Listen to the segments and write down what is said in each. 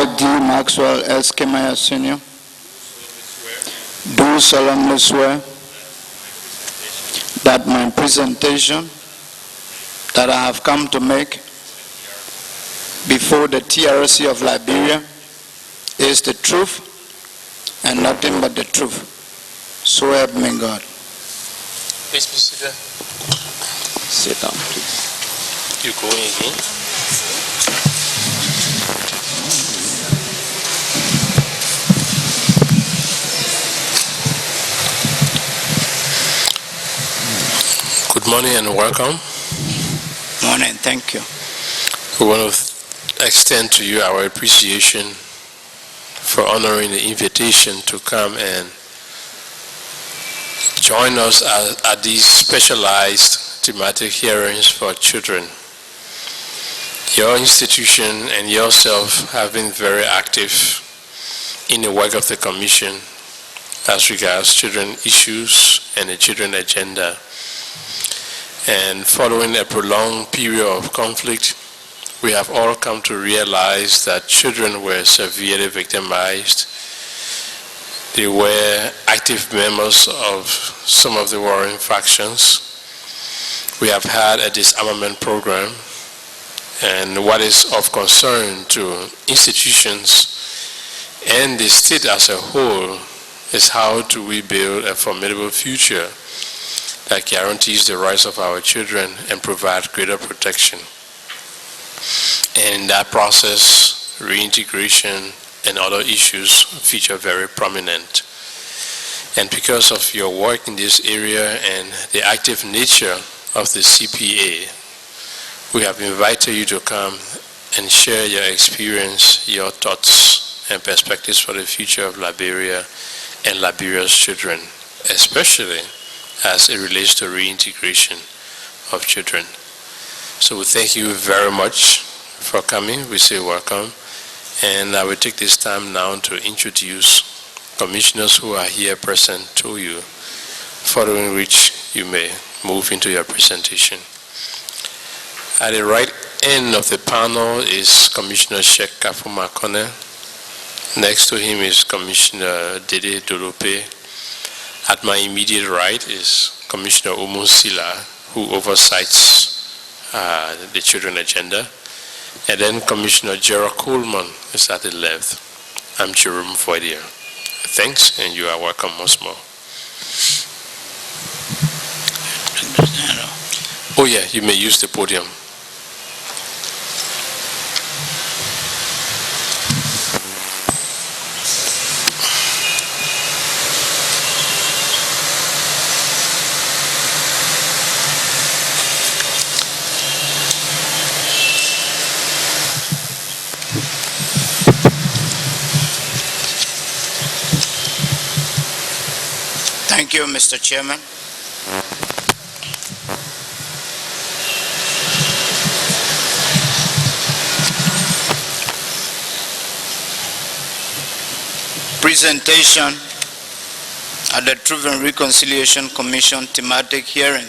I, D. Maxwell, S. Kemayah Sr., do solemnly swear that my presentation that I have come to make before the TRC of Liberia is the truth and nothing but the truth. So help me God. Please be seated. Sit down, please. You go in again. Good morning and welcome. Morning, thank you. We want to extend to you our appreciation for honoring the invitation to come and join us at these specialized thematic hearings for children. Your institution and yourself have been very active in the work of the Commission as regards children issues and the children agenda. And following a prolonged period of conflict, we have all come to realize that children were severely victimized. They were active members of some of the warring factions. We have had a disarmament program, and what is of concern to institutions and the state as a whole is how do we build a formidable future that guarantees the rights of our children and provide greater protection. And in that process, reintegration and other issues feature very prominent. And because of your work in this area and the active nature of the CPA, we have invited you to come and share your experience, your thoughts and perspectives for the future of Liberia and Liberia's children, especially as it relates to reintegration of children. So we thank you very much for coming. We say welcome. And I will take this time now to introduce commissioners who are here present to you, following which you may move into your presentation. At the right end of the panel is Commissioner Sheikh Kafuma Kone. Next to him is Commissioner Dede Dolope. At my immediate right is Commissioner Umu Sila, who oversees the children agenda. And then Commissioner Gerald Coleman is at the left. I'm Jerome Voidier. Thanks, and you are welcome once more. Oh yeah, you may use the podium. Thank you, Mr. Chairman. Presentation at the Truth and Reconciliation Commission thematic hearing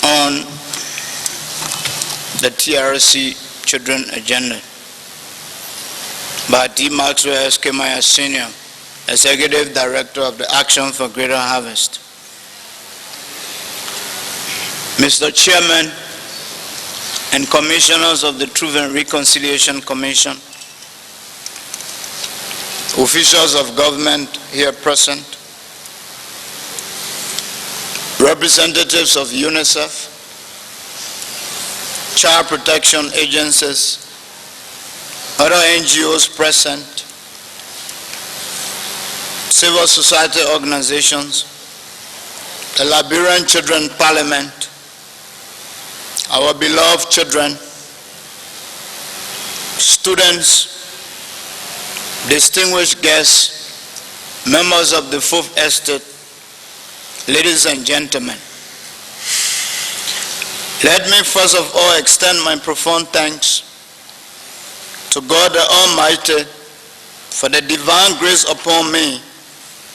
on the TRC Children Agenda by D. Maxwell S. Kemayah Sr., Executive Director of the Action for Greater Harvest. Mr. Chairman and Commissioners of the Truth and Reconciliation Commission, officials of government here present, representatives of UNICEF, child protection agencies, other NGOs present, civil society organizations, the Liberian Children Parliament, our beloved children, students, distinguished guests, members of the Fourth Estate, ladies and gentlemen. Let me first of all extend my profound thanks to God the Almighty for the divine grace upon me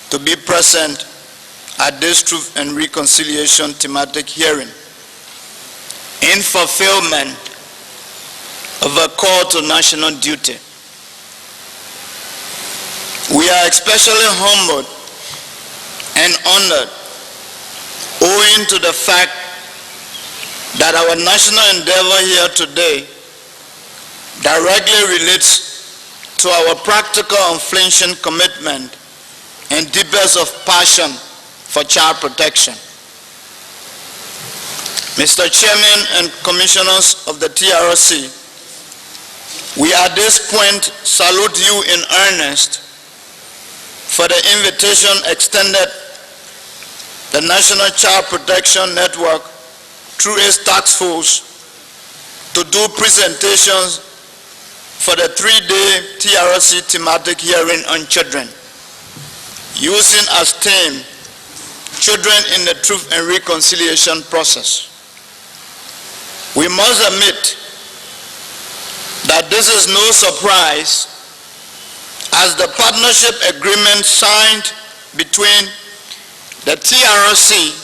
to be present at this Truth and Reconciliation thematic hearing in fulfillment of a call to national duty. We are especially humbled and honored owing to the fact that our national endeavor here today directly relates to our practical unflinching commitment and deepest of passion for child protection. Mr. Chairman and Commissioners of the TRC, we at this point salute you in earnest for the invitation extended the National Child Protection Network through its task force to do presentations for the 3-day TRC thematic hearing on children, using as theme, Children in the Truth and Reconciliation Process. We must admit that this is no surprise, as the partnership agreement signed between the TRC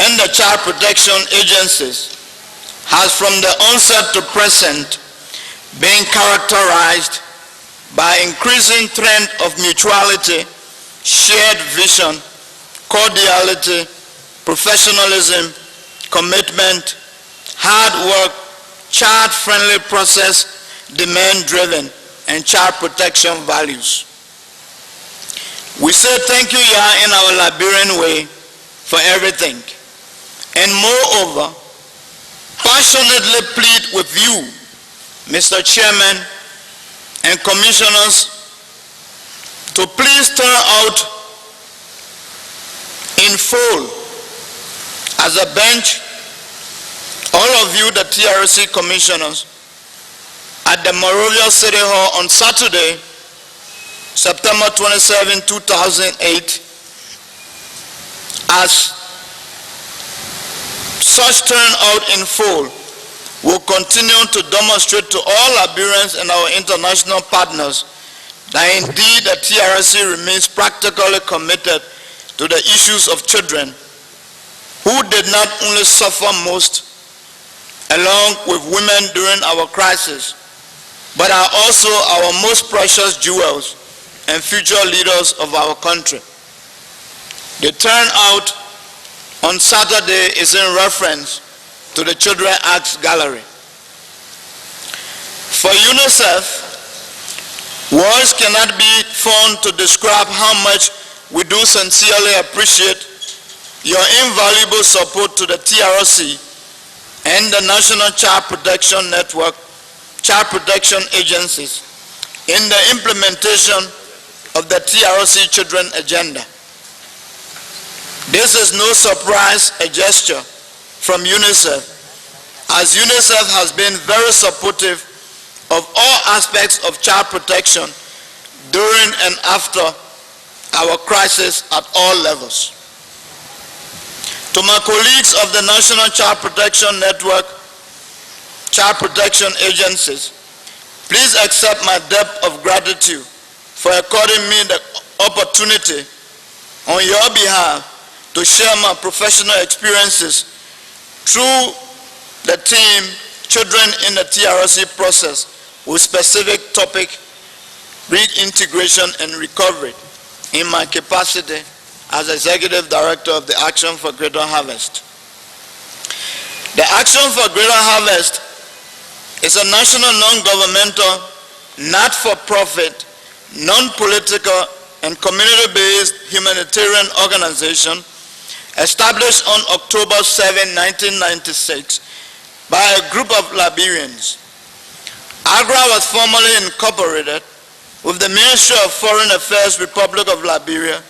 and the child protection agencies has from the onset to present been characterized by increasing trend of mutuality, shared vision, cordiality, professionalism, commitment, hard work, child-friendly process, demand-driven, and child protection values. We say thank you, Yah, in our Liberian way for everything. And moreover, passionately plead with you, Mr. Chairman and Commissioners, to please turn out in full as a bench, all of you, the TRC Commissioners, at the Monrovia City Hall on Saturday, September 27, 2008, as such turnout in full will continue to demonstrate to all Liberians and our international partners that indeed the TRC remains practically committed to the issues of children who did not only suffer most along with women during our crisis, but are also our most precious jewels and future leaders of our country. The turnout on Saturday is in reference to the Children Arts Gallery. For UNICEF, words cannot be found to describe how much we do sincerely appreciate your invaluable support to the TRC and the National Child Protection Network, child protection agencies in the implementation of the TRC Children Agenda. This is no surprise, a gesture from UNICEF, as UNICEF has been very supportive of all aspects of child protection during and after our crisis at all levels. To my colleagues of the National Child Protection Network, child protection agencies, please accept my debt of gratitude for according me the opportunity on your behalf to share my professional experiences through the team Children in the TRC process with specific topic reintegration and recovery in my capacity as Executive Director of the Action for Greater Harvest. The Action for Greater Harvest is a national non-governmental, not-for-profit, non-political, and community-based humanitarian organization established on October 7, 1996 by a group of Liberians. AGRA was formally incorporated with the Ministry of Foreign Affairs, Republic of Liberia,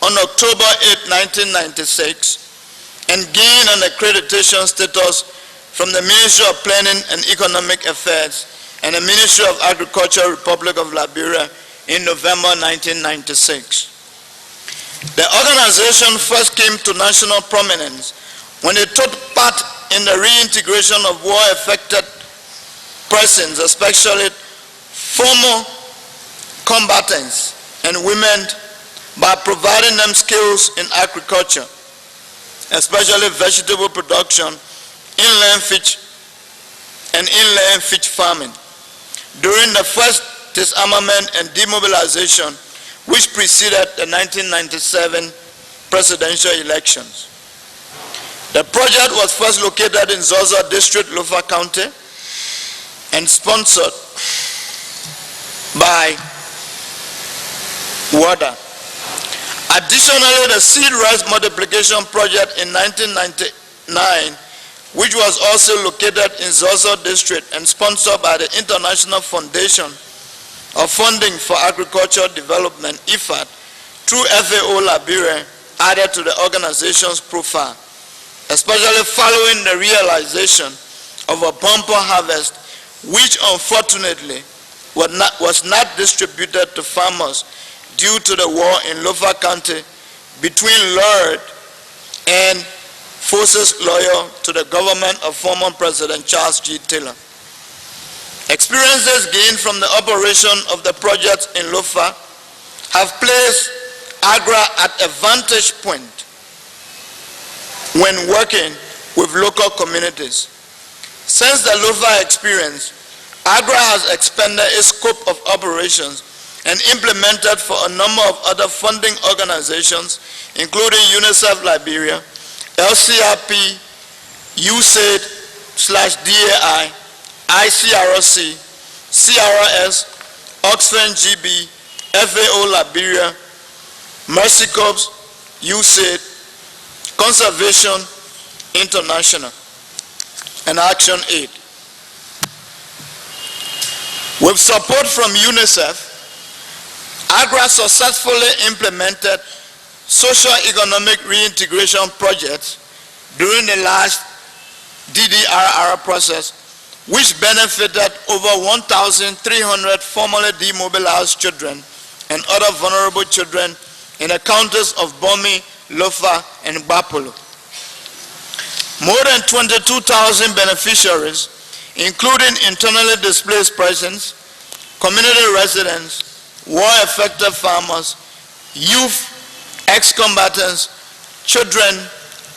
on October 8, 1996, and gained an accreditation status from the Ministry of Planning and Economic Affairs and the Ministry of Agriculture, Republic of Liberia, in November 1996. The organization first came to national prominence when it took part in the reintegration of war-affected persons, especially former combatants and women, by providing them skills in agriculture, especially vegetable production, inland fish and inland fish farming during the first disarmament and demobilization which preceded the 1997 presidential elections. The project was first located in Zozo District, Lofa County, and sponsored by WADA. Additionally, the seed rice multiplication project in 1999, which was also located in Zozo District and sponsored by the International Foundation of Funding for Agricultural Development, IFAD, through FAO Liberia, added to the organization's profile, especially following the realization of a bumper harvest, which unfortunately was not distributed to farmers due to the war in Lofa County between Lord and forces loyal to the government of former President Charles G. Taylor. Experiences gained from the operation of the project in Lofa have placed AGRA at a vantage point when working with local communities. Since the Lofa experience, AGRA has expanded its scope of operations and implemented for a number of other funding organizations, including UNICEF Liberia, LCRP, USAID/DAI, ICRC, CRS, Oxfam GB, FAO Liberia, Mercy Corps, USAID, Conservation International, and Action Aid. With support from UNICEF, AGRA successfully implemented socio-economic reintegration projects during the last DDRR process, which benefited over 1,300 formerly demobilized children and other vulnerable children in the counties of Bomi, Lofa, and Bapolo. More than 22,000 beneficiaries, including internally displaced persons, community residents, war-affected farmers, youth, ex-combatants, children,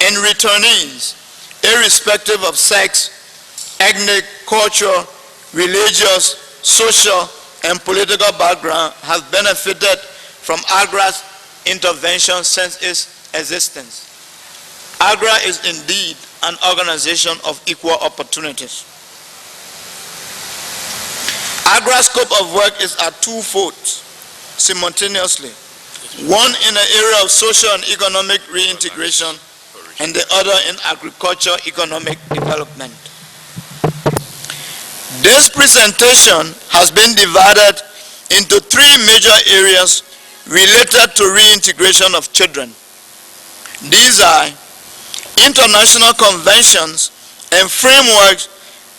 and returnees, irrespective of sex, ethnic, cultural, religious, social, and political background, have benefited from AGRA's intervention since its existence. AGRA is indeed an organization of equal opportunities. AGRA's scope of work is at twofold simultaneously. One in the area of social and economic reintegration, and the other in agriculture economic development. This presentation has been divided into three major areas related to reintegration of children. These are international conventions and frameworks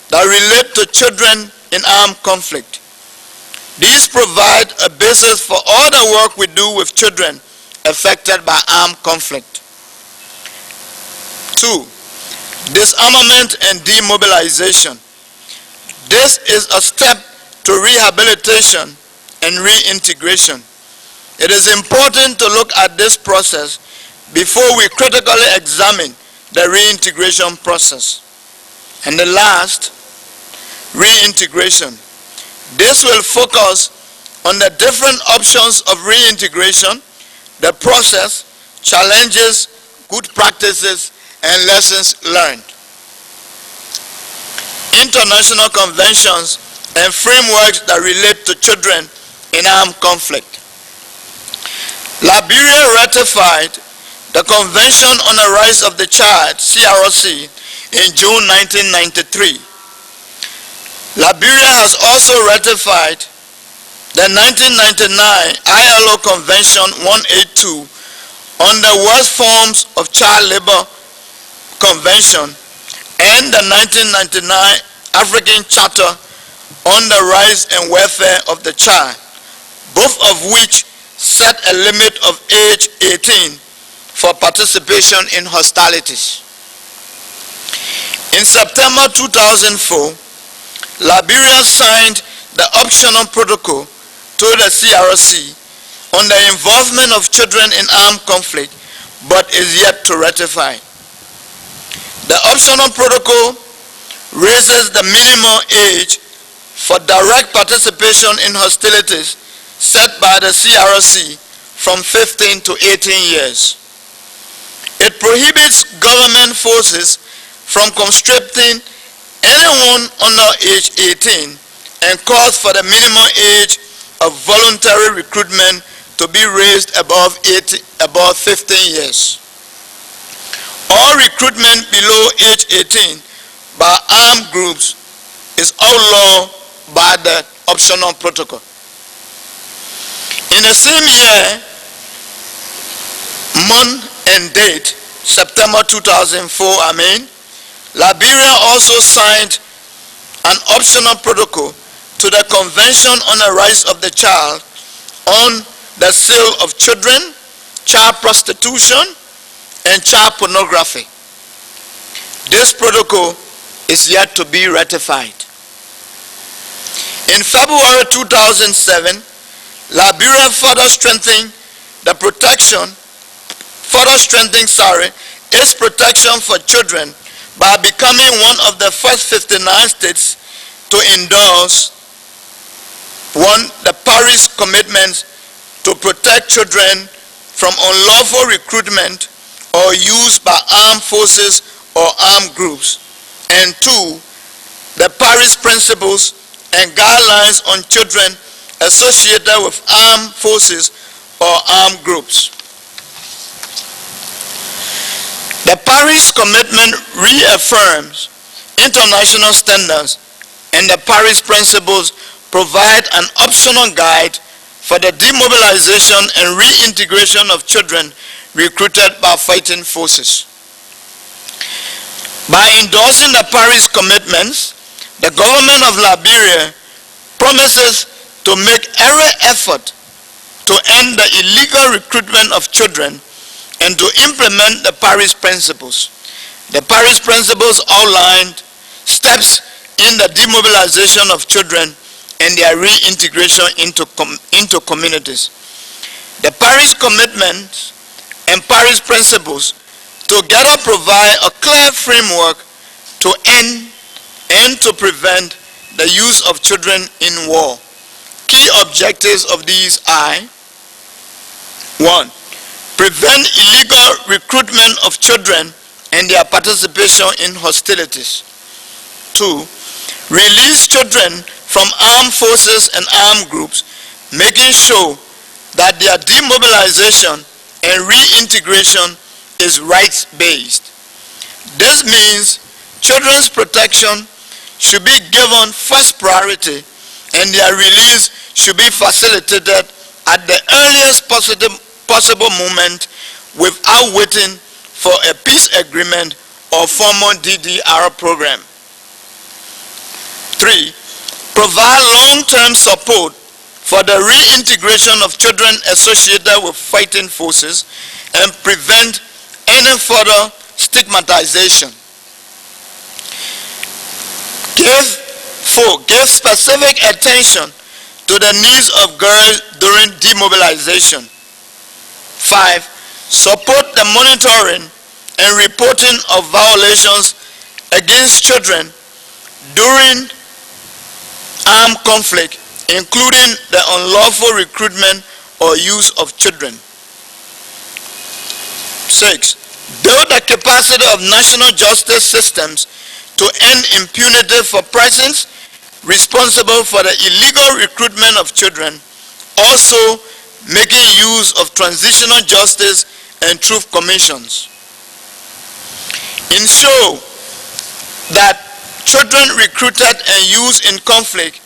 that relate to children in armed conflict. These provide a basis for all the work we do with children affected by armed conflict. 2. Disarmament and demobilization. This is a step to rehabilitation and reintegration. It is important to look at this process before we critically examine the reintegration process. And the last, reintegration. This will focus on the different options of reintegration, the process, challenges, good practices, and lessons learned. International conventions and frameworks that relate to children in armed conflict. Liberia ratified the Convention on the Rights of the Child, CRC, in June 1993. Liberia has also ratified the 1999 ILO Convention 182 on the worst forms of child labor Convention and the 1999 African Charter on the Rights and Welfare of the Child, both of which set a limit of age 18 for participation in hostilities. In September 2004, Liberia signed the optional protocol to the CRC on the involvement of children in armed conflict, but is yet to ratify. The optional protocol raises the minimum age for direct participation in hostilities set by the CRC from 15 to 18 years. It prohibits government forces from conscripting anyone under age 18 and calls for the minimum age of voluntary recruitment to be raised above 15 years. All recruitment below age 18 by armed groups is outlawed by the optional protocol. In the same year, month and date, September 2004, Liberia also signed an optional protocol to the Convention on the Rights of the Child on the sale of children, child prostitution, and child pornography. This protocol is yet to be ratified. In February 2007, Liberia further strengthening its protection for children by becoming one of the first 59 states to endorse the Paris commitments to protect children from unlawful recruitment or use by armed forces or armed groups, and 2, the Paris Principles and Guidelines on Children associated with armed forces or armed groups. The Paris Commitment reaffirms international standards, and the Paris Principles provide an optional guide for the demobilization and reintegration of children recruited by fighting forces. By endorsing the Paris commitments, the government of Liberia promises to make every effort to end the illegal recruitment of children and to implement the Paris Principles. The Paris Principles outlined steps in the demobilization of children and their reintegration into communities. The Paris Commitments and Paris Principles together provide a clear framework to end and to prevent the use of children in war. Key objectives of these are: 1. Prevent illegal recruitment of children and their participation in hostilities. 2. Release children from armed forces and armed groups, making sure that their demobilization and reintegration is rights-based. This means children's protection should be given first priority and their release should be facilitated at the earliest possible moment without waiting for a peace agreement or formal DDRR program. 3. Provide long-term support for the reintegration of children associated with fighting forces and prevent any further stigmatization. 4. Give specific attention to the needs of girls during demobilization. 5. Support the monitoring and reporting of violations against children during armed conflict, including the unlawful recruitment or use of children. 6. Build the capacity of national justice systems to end impunity for persons responsible for the illegal recruitment of children, also making use of transitional justice and truth commissions. Ensure that children recruited and used in conflict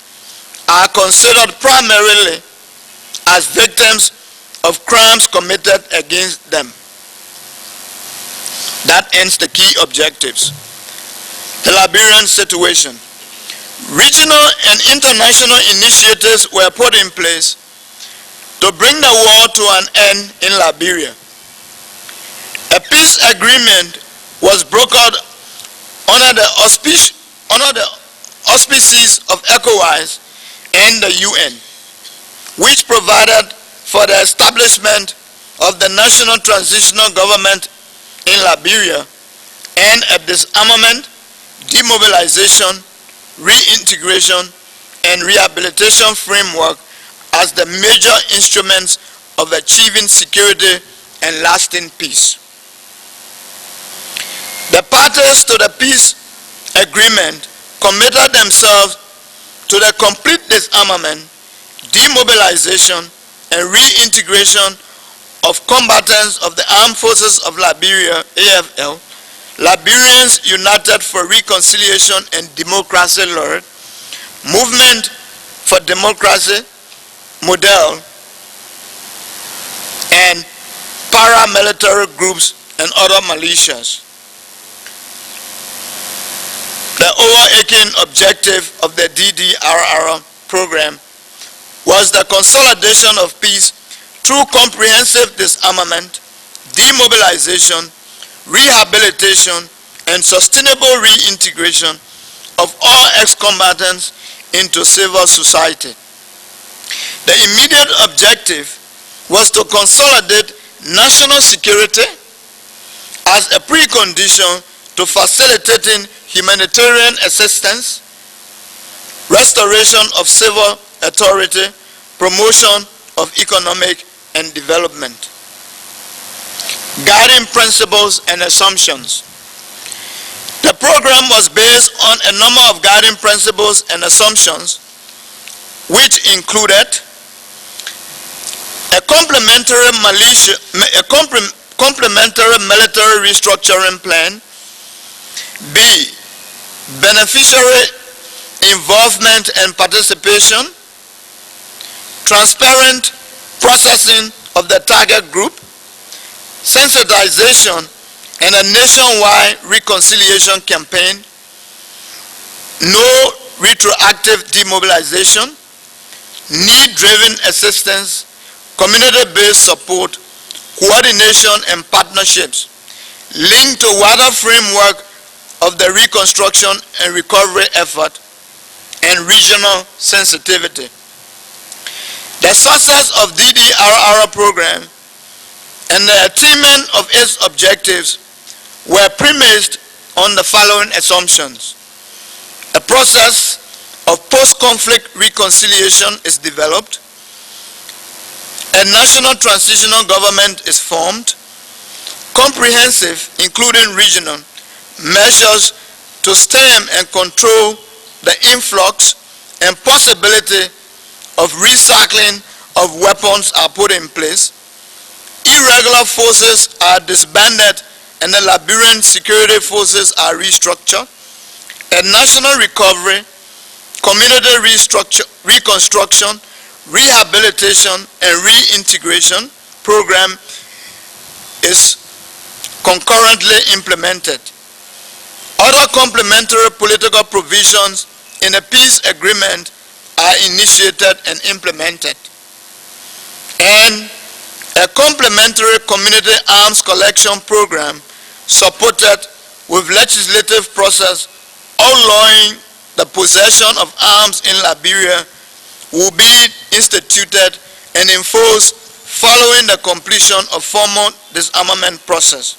are considered primarily as victims of crimes committed against them. That ends the key objectives. The Liberian situation. Regional and international initiatives were put in place to bring the war to an end in Liberia. A peace agreement was brokered under the auspices of ECOWAS and the UN, which provided for the establishment of the National Transitional Government in Liberia and a disarmament, demobilization, reintegration, and rehabilitation framework as the major instruments of achieving security and lasting peace. The parties to the peace agreement committed themselves to the complete disarmament, demobilization, and reintegration of combatants of the Armed Forces of Liberia, AFL, Liberians United for Reconciliation and Democracy, LURD, Movement for Democracy, MODEL, and paramilitary groups and other militias. The overarching objective of the DDRR program was the consolidation of peace through comprehensive disarmament, demobilization, rehabilitation, and sustainable reintegration of all ex-combatants into civil society. The immediate objective was to consolidate national security as a precondition to facilitating humanitarian assistance, restoration of civil authority, promotion of economic and development. Guiding principles and assumptions. The program was based on a number of guiding principles and assumptions, which included a complementary military restructuring plan, B, beneficiary involvement and participation, transparent processing of the target group, sensitization and a nationwide reconciliation campaign, no retroactive demobilization, need-driven assistance, community-based support, coordination and partnerships linked to wider framework of the reconstruction and recovery effort and regional sensitivity. The success of DDRR program and the attainment of its objectives were premised on the following assumptions. A process of post-conflict reconciliation is developed. A national transitional government is formed. Comprehensive, including regional, measures to stem and control the influx and possibility of recycling of weapons are put in place. Irregular forces are disbanded and the Liberian security forces are restructured. A national recovery, community reconstruction, rehabilitation, and reintegration program is concurrently implemented. Other complementary political provisions in a peace agreement are initiated and implemented. And a complementary community arms collection program supported with legislative process outlawing the possession of arms in Liberia will be instituted and enforced following the completion of formal disarmament process.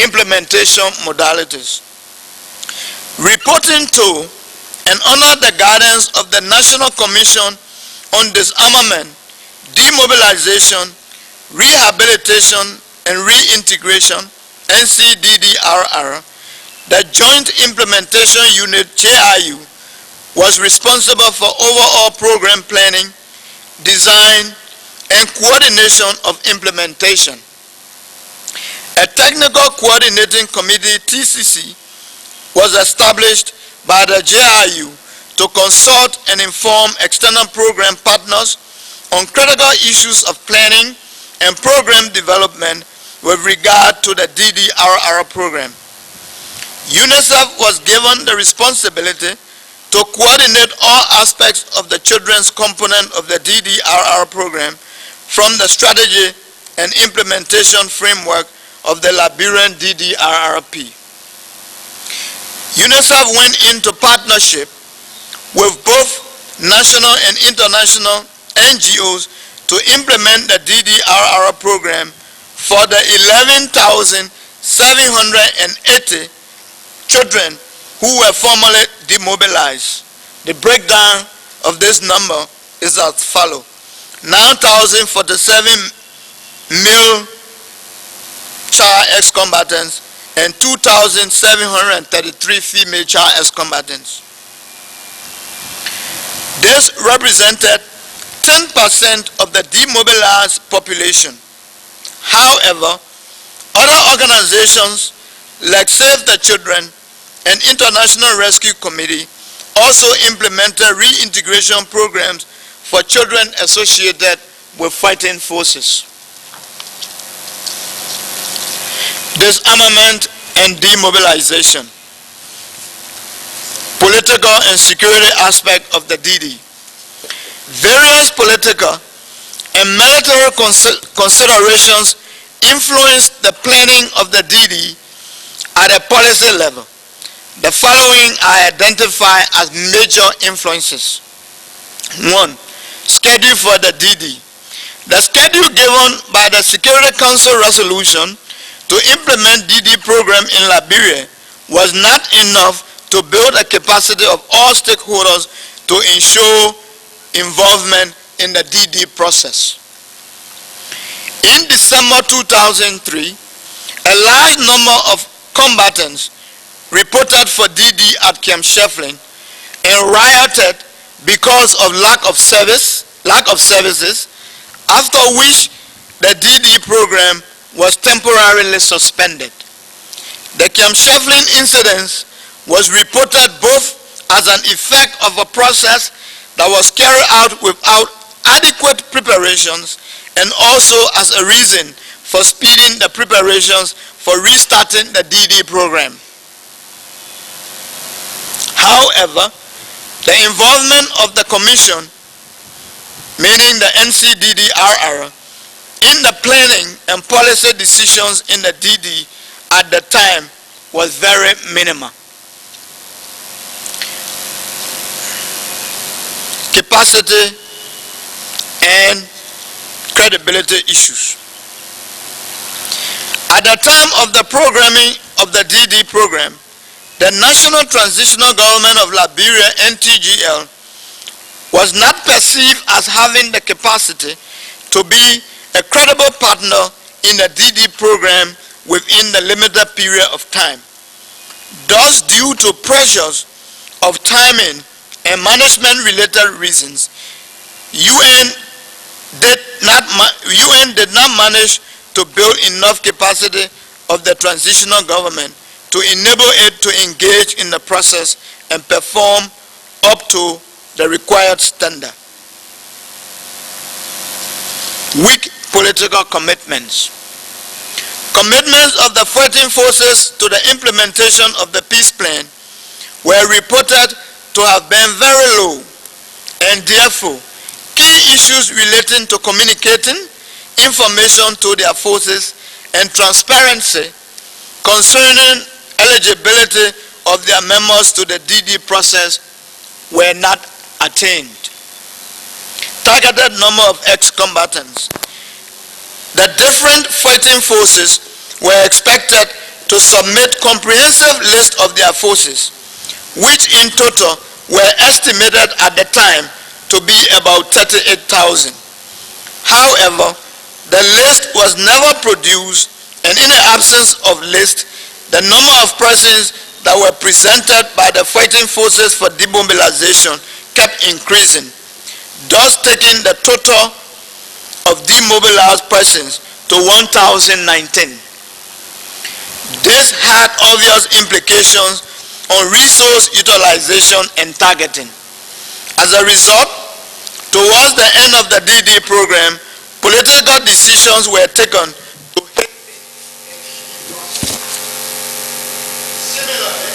Implementation modalities. Reporting to and under the guidance of the National Commission on Disarmament, Demobilization, Rehabilitation and Reintegration, NCDDRR, the Joint Implementation Unit, JIU, was responsible for overall program planning, design, and coordination of implementation. A technical coordinating committee, TCC, was established by the JIU to consult and inform external program partners on critical issues of planning and program development with regard to the DDRR program. UNICEF was given the responsibility to coordinate all aspects of the children's component of the DDRR program from the strategy and implementation framework of the Liberian DDRRP. UNICEF went into partnership with both national and international NGOs to implement the DDRR program for the 11,780 children who were formerly demobilized. The breakdown of this number is as follows: 9,047 male child ex-combatants and 2,733 female child ex-combatants. This represented 10% of the demobilized population. However, other organizations like Save the Children and International Rescue Committee also implemented reintegration programs for children associated with fighting forces. Disarmament and demobilization. Political and security aspect of the DD. Various political and military considerations influenced the planning of the DD at a policy level. The following are identified as major influences. 1. Schedule for the DD. The schedule given by the Security Council resolution to implement DD program in Liberia was not enough to build a capacity of all stakeholders to ensure involvement in the DD process. In December 2003, a large number of combatants reported for DD at Camp Shefflin and rioted because of lack of services, after which the DD program was temporarily suspended. The Camp Shefflin incident was reported both as an effect of a process that was carried out without adequate preparations and also as a reason for speeding the preparations for restarting the DD program. However, the involvement of the Commission, meaning the NCDDRR, in the planning and policy decisions in the DD at the time was very minimal. Capacity and credibility issues. At the time of the programming of the DD program, the National Transitional Government of Liberia, NTGL, was not perceived as having the capacity to be a credible partner in the DD program within the limited period of time. Thus, due to pressures of timing and management-related reasons, UN did not manage to build enough capacity of the transitional government to enable it to engage in the process and perform up to the required standard. Weak political commitments. Commitments of the fighting forces to the implementation of the peace plan were reported to have been very low, and therefore key issues relating to communicating information to their forces and transparency concerning eligibility of their members to the DD process were not attained. Targeted number of ex-combatants. The different fighting forces were expected to submit comprehensive list of their forces, which in total were estimated at the time to be about 38,000. However, the list was never produced, and in the absence of list, the number of persons that were presented by the fighting forces for demobilization kept increasing, thus taking the total of demobilized persons to 1,019. This had obvious implications on resource utilization and targeting. As a result, towards the end of the DD program, political decisions were taken to hit. Similarly,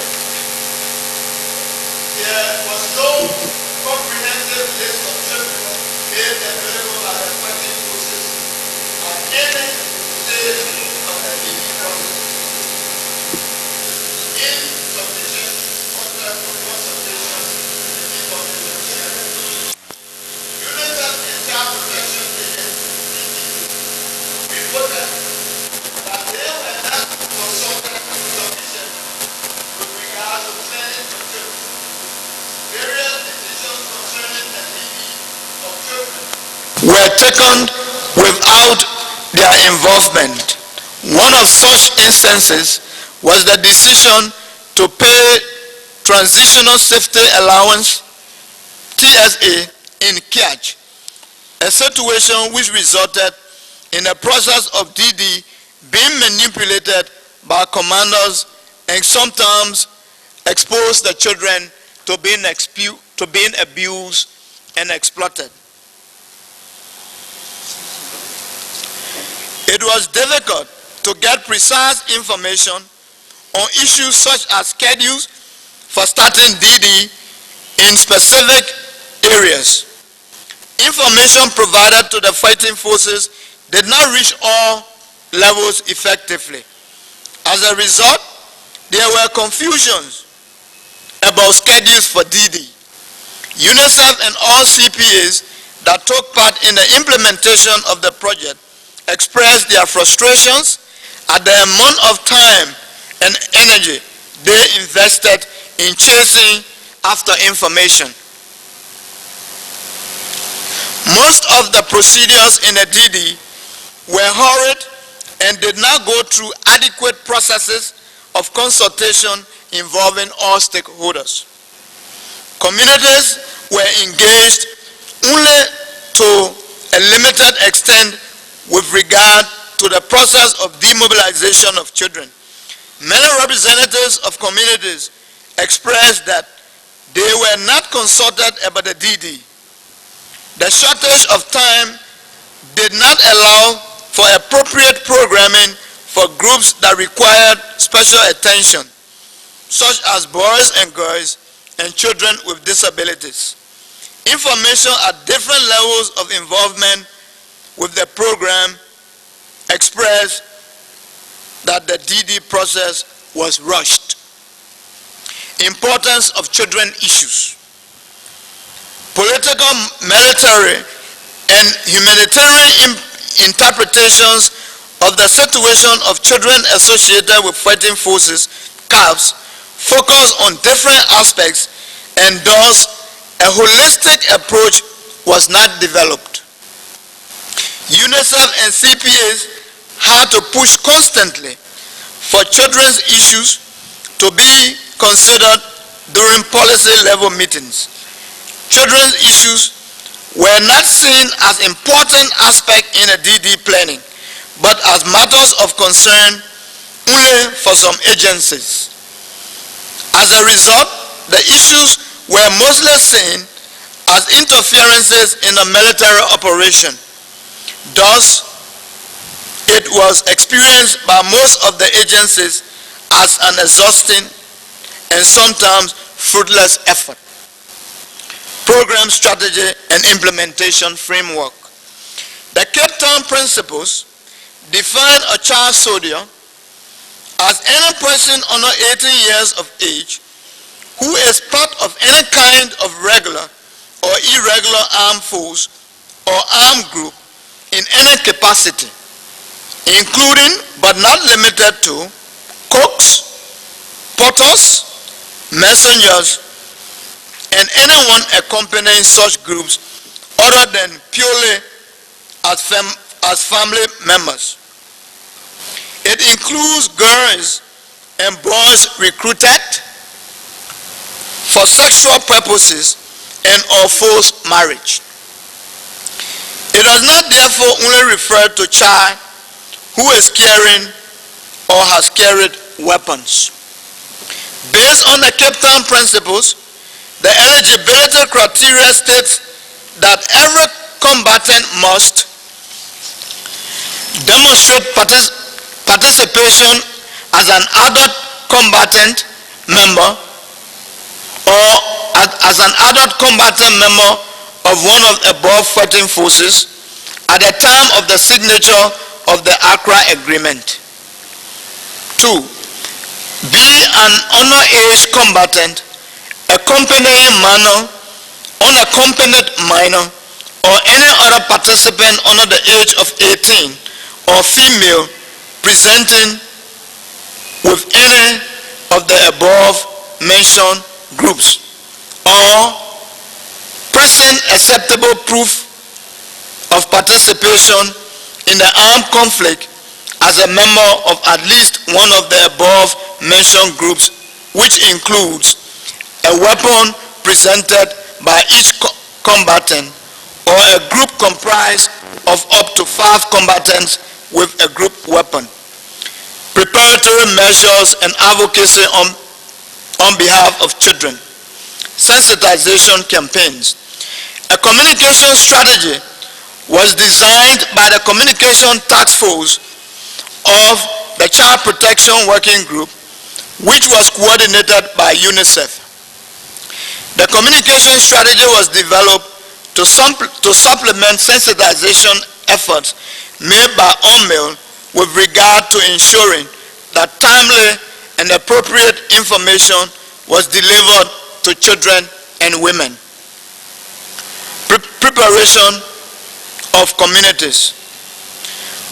there was no comprehensive list of children made available by the fighting forces at any stage of the DD process. Insufficient consultation with the population. Units and child protection agencies reported functioned without their involvement. One of such instances was the decision to pay Transitional Safety Allowance, TSA, in cash, a situation which resulted in a process of DD being manipulated by commanders and sometimes exposed the children to being abused and exploited. It was difficult to get precise information on issues such as schedules for starting DD in specific areas. Information provided to the fighting forces did not reach all levels effectively. As a result, there were confusions about schedules for DD. UNICEF and all CPAs that took part in the implementation of the project expressed their frustrations at the amount of time and energy they invested in chasing after information. Most of the procedures in a DD were hurried and did not go through adequate processes of consultation involving all stakeholders. Communities were engaged only to a limited extent with regard to the process of demobilization of children. Many representatives of communities expressed that they were not consulted about the DD. The shortage of time did not allow for appropriate programming for groups that required special attention, such as boys and girls and children with disabilities. Information at different levels of involvement with the program expressed that the DD process was rushed. Importance of children issues. Political, military, and humanitarian interpretations of the situation of children associated with fighting forces, CAFs, focus on different aspects, and thus a holistic approach was not developed. UNICEF and CPAs had to push constantly for children's issues to be considered during policy level meetings. Children's issues were not seen as important aspect in a DD planning, but as matters of concern only for some agencies. As a result, the issues were mostly seen as interferences in a military operation. Thus, it was experienced by most of the agencies as an exhausting and sometimes fruitless effort. Program strategy and implementation framework. The Cape Town principles define a child soldier as any person under 18 years of age who is part of any kind of regular or irregular armed force or armed group in any capacity, including but not limited to cooks, porters, messengers, and anyone accompanying such groups other than purely as family members. It includes girls and boys recruited for sexual purposes and or forced marriage. It does not therefore only refer to child who is carrying or has carried weapons. Based on the Cape Town principles, the eligibility criteria states that every combatant must demonstrate participation as an adult combatant member or as an adult combatant member of one of the above fighting forces at the time of the signature of the Accra Agreement. 2. Be an underage combatant, accompanying minor, unaccompanied minor, or any other participant under the age of 18 or female presenting with any of the above mentioned groups, or present acceptable proof of participation in the armed conflict as a member of at least one of the above mentioned groups, which includes a weapon presented by each combatant or a group comprised of up to 5 combatants with a group weapon. Preparatory measures and advocacy on behalf of children. Sensitization campaigns. A communication strategy was designed by the Communication Task Force of the Child Protection Working Group, which was coordinated by UNICEF. The communication strategy was developed to supplement sensitization efforts made by UNMIL with regard to ensuring that timely and appropriate information was delivered to children and women. Preparation of communities.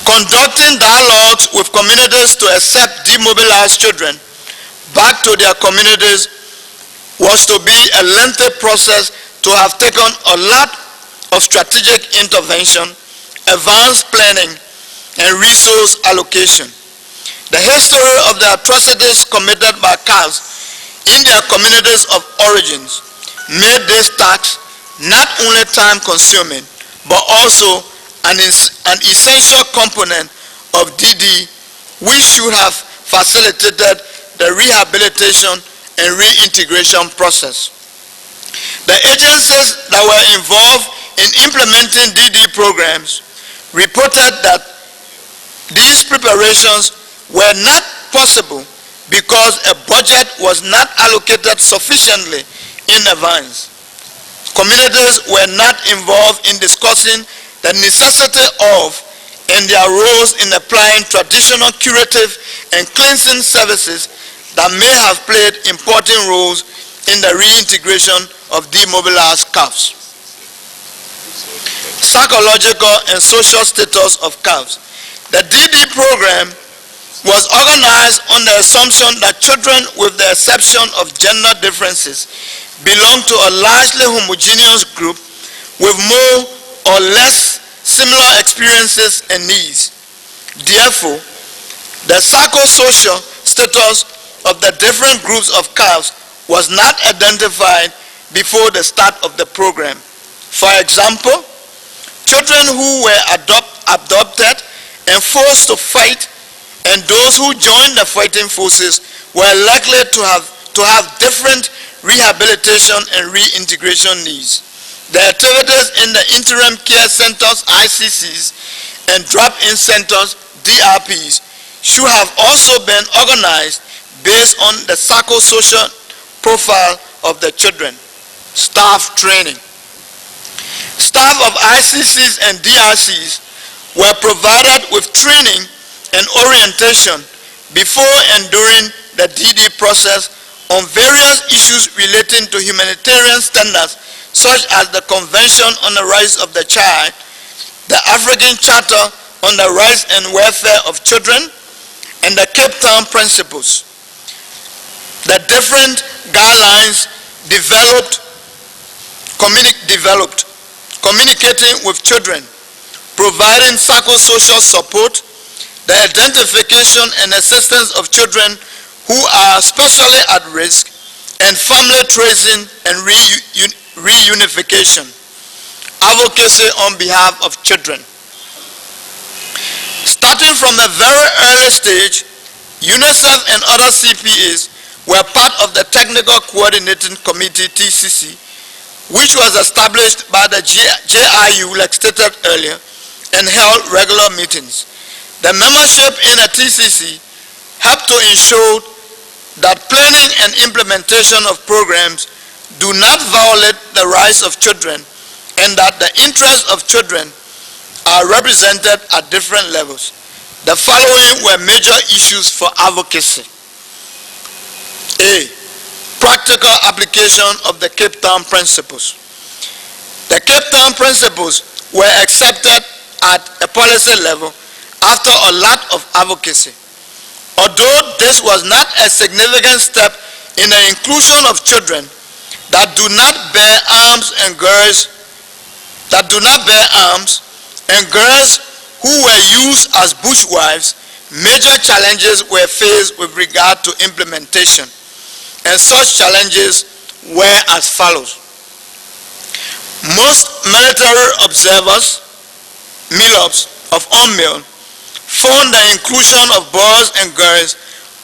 Conducting dialogues with communities to accept demobilized children back to their communities was to be a lengthy process to have taken a lot of strategic intervention, advanced planning, and resource allocation. The history of the atrocities committed by CAVs in their communities of origins made this task not only time-consuming, but also an essential component of DD, which should have facilitated the rehabilitation and reintegration process. The agencies that were involved in implementing DD programs reported that these preparations were not possible because a budget was not allocated sufficiently in advance. Communities were not involved in discussing the necessity of and their roles in applying traditional curative and cleansing services that may have played important roles in the reintegration of demobilized CAVs. Psychological and social status of CAVs. The DD program was organized on the assumption that children, with the exception of gender differences, belong to a largely homogeneous group with more or less similar experiences and needs. Therefore, the psychosocial status of the different groups of CAVs was not identified before the start of the program. For example, children who were adopted and forced to fight and those who joined the fighting forces were likely to have different rehabilitation and reintegration needs. The activities in the interim care centers, ICCs, and drop-in centers, DRPs, should have also been organized based on the psychosocial profile of the children. Staff training. Staff of ICCs and DRCs were provided with training and orientation before and during the DD process on various issues relating to humanitarian standards, such as the Convention on the Rights of the Child, the African Charter on the Rights and Welfare of Children, and the Cape Town Principles. The different guidelines developed, communicating with children, providing psychosocial support, the identification and assistance of children who are especially at risk, and family tracing and reunification. Advocacy on behalf of children. Starting from a very early stage, UNICEF and other CPAs were part of the Technical Coordinating Committee, TCC, which was established by the JIU, like stated earlier, and held regular meetings. The membership in the TCC helped to ensure that planning and implementation of programs do not violate the rights of children and that the interests of children are represented at different levels. The following were major issues for advocacy. A. Practical application of the Cape Town Principles. The Cape Town Principles were accepted at a policy level after a lot of advocacy. Although this was not a significant step in the inclusion of children that do not bear arms and girls that do not bear arms and girls who were used as bushwives, major challenges were faced with regard to implementation, and such challenges were as follows. Most military observers, MILOBs, of UNMIL found the inclusion of boys and girls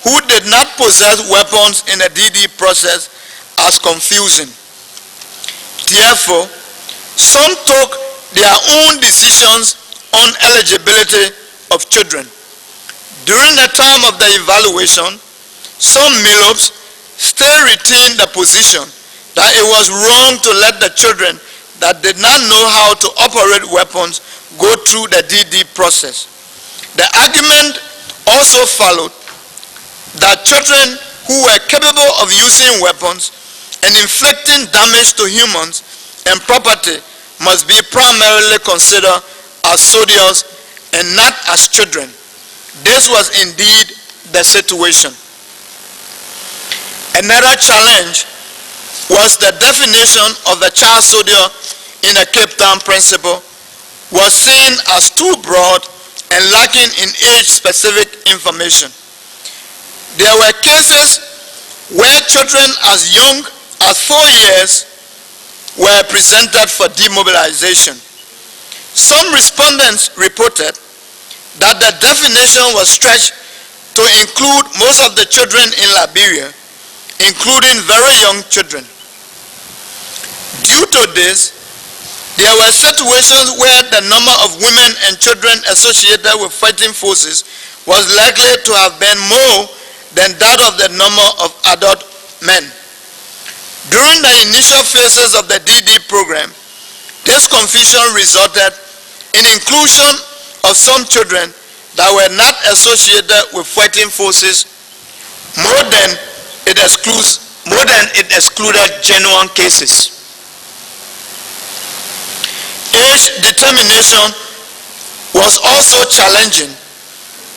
who did not possess weapons in the DD process as confusing. Therefore, some took their own decisions on eligibility of children. During the time of the evaluation, some MILOBs still retained the position that it was wrong to let the children that did not know how to operate weapons go through the DD process. The argument also followed that children who were capable of using weapons and inflicting damage to humans and property must be primarily considered as soldiers and not as children. This was indeed the situation. Another challenge was the definition of the child soldier in the Cape Town Principle was seen as too broad and lacking in age-specific information. There were cases where children as young as 4 years were presented for demobilization. Some respondents reported that the definition was stretched to include most of the children in Liberia, including very young children. Due to this, there were situations where the number of women and children associated with fighting forces was likely to have been more than that of the number of adult men. During the initial phases of the DD program, this confusion resulted in inclusion of some children that were not associated with fighting forces more than it excluded genuine cases. Age determination was also challenging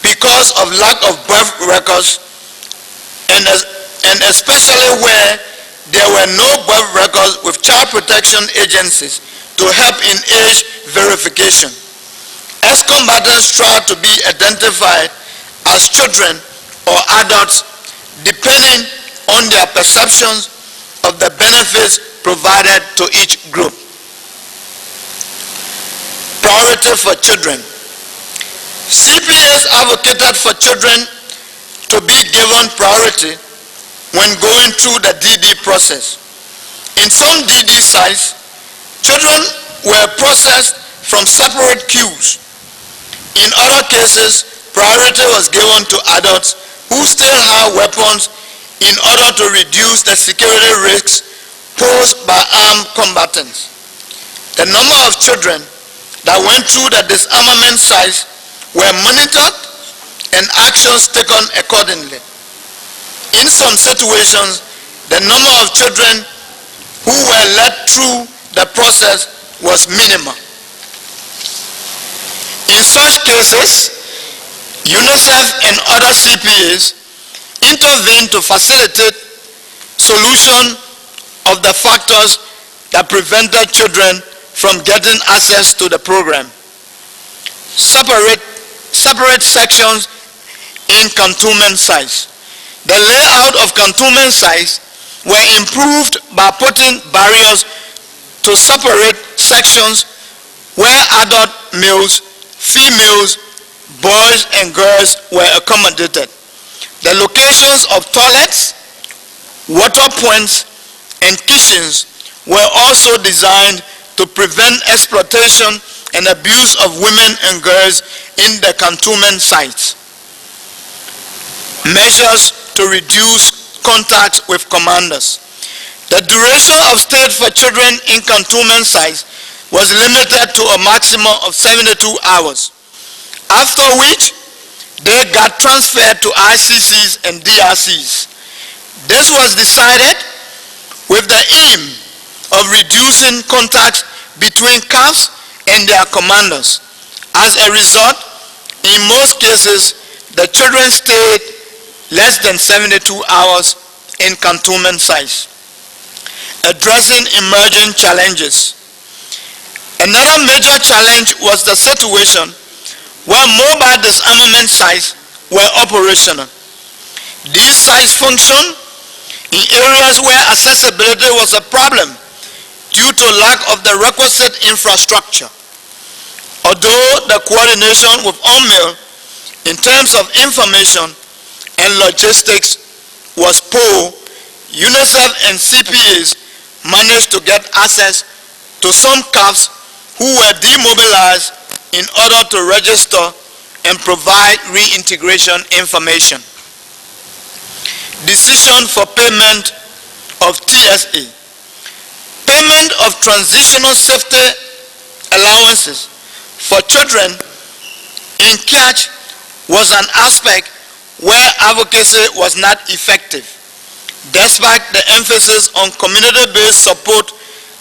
because of lack of birth records and especially where there were no birth records with child protection agencies to help in age verification. Ex-combatants tried to be identified as children or adults depending on their perceptions of the benefits provided to each group. Priority for children. CPAs advocated for children to be given priority when going through the DD process. In some DD sites, children were processed from separate queues. In other cases, priority was given to adults who still have weapons in order to reduce the security risks posed by armed combatants. The number of children that went through the disarmament sites were monitored and actions taken accordingly. In some situations, the number of children who were led through the process was minimal. In such cases, UNICEF and other CPAs intervened to facilitate solution of the factors that prevented children from getting access to the program. Separate sections in cantonment sites. The layout of cantonment sites were improved by putting barriers to separate sections where adult males, females, boys and girls were accommodated. The locations of toilets, water points, and kitchens were also designed to prevent exploitation and abuse of women and girls in the cantonment sites. Measures to reduce contact with commanders. The duration of stay for children in cantonment sites was limited to a maximum of 72 hours, after which they got transferred to ICCs and DRCs. This was decided with the aim of reducing contact between CAFs and their commanders. As a result, in most cases, the children stayed less than 72 hours in cantonment sites. Addressing emerging challenges. Another major challenge was the situation where mobile disarmament sites were operational. These sites functioned in areas where accessibility was a problem due to lack of the requisite infrastructure. Although the coordination with UNMIL in terms of information and logistics was poor, UNICEF and CPAs managed to get access to some CAFs who were demobilized in order to register and provide reintegration information. Decision for payment of TSA. Payment of transitional safety allowances for children in catch was an aspect where advocacy was not effective, despite the emphasis on community-based support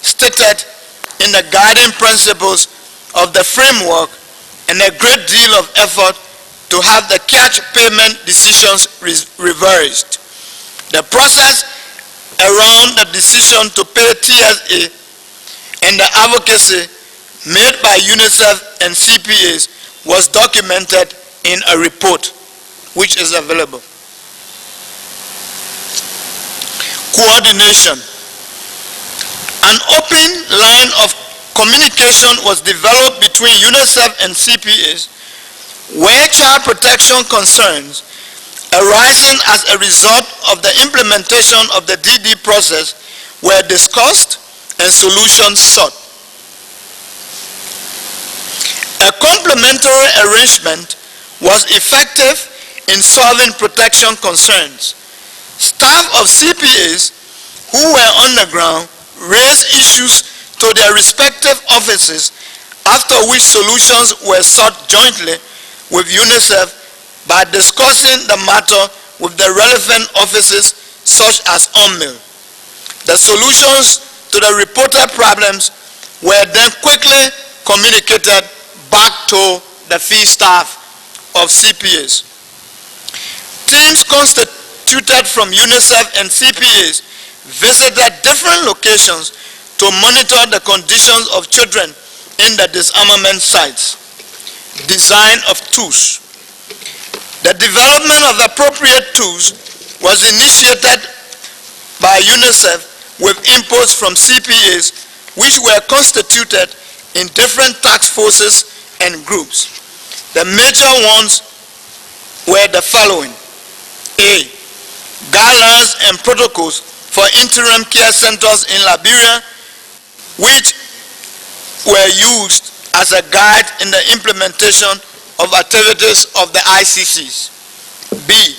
stated in the guiding principles of the framework and a great deal of effort to have the catch payment decisions reversed. The process around the decision to pay TSA and the advocacy made by UNICEF and CPAs was documented in a report which is available. Coordination. An open line of communication was developed between UNICEF and CPAs where child protection concerns arising as a result of the implementation of the DD process were discussed and solutions sought. A complementary arrangement was effective in solving protection concerns. Staff of CPAs who were on the ground raised issues to their respective offices, after which solutions were sought jointly with UNICEF by discussing the matter with the relevant offices such as UNMIL. The solutions to the reported problems were then quickly communicated back to the field staff of CPAs. Teams constituted from UNICEF and CPAs visited different locations to monitor the conditions of children in the disarmament sites. Design of tools. The development of appropriate tools was initiated by UNICEF with inputs from CPAs, which were constituted in different task forces and groups. The major ones were the following. A. Guidelines and protocols for interim care centers in Liberia, which were used as a guide in the implementation of activities of the ICCs. B.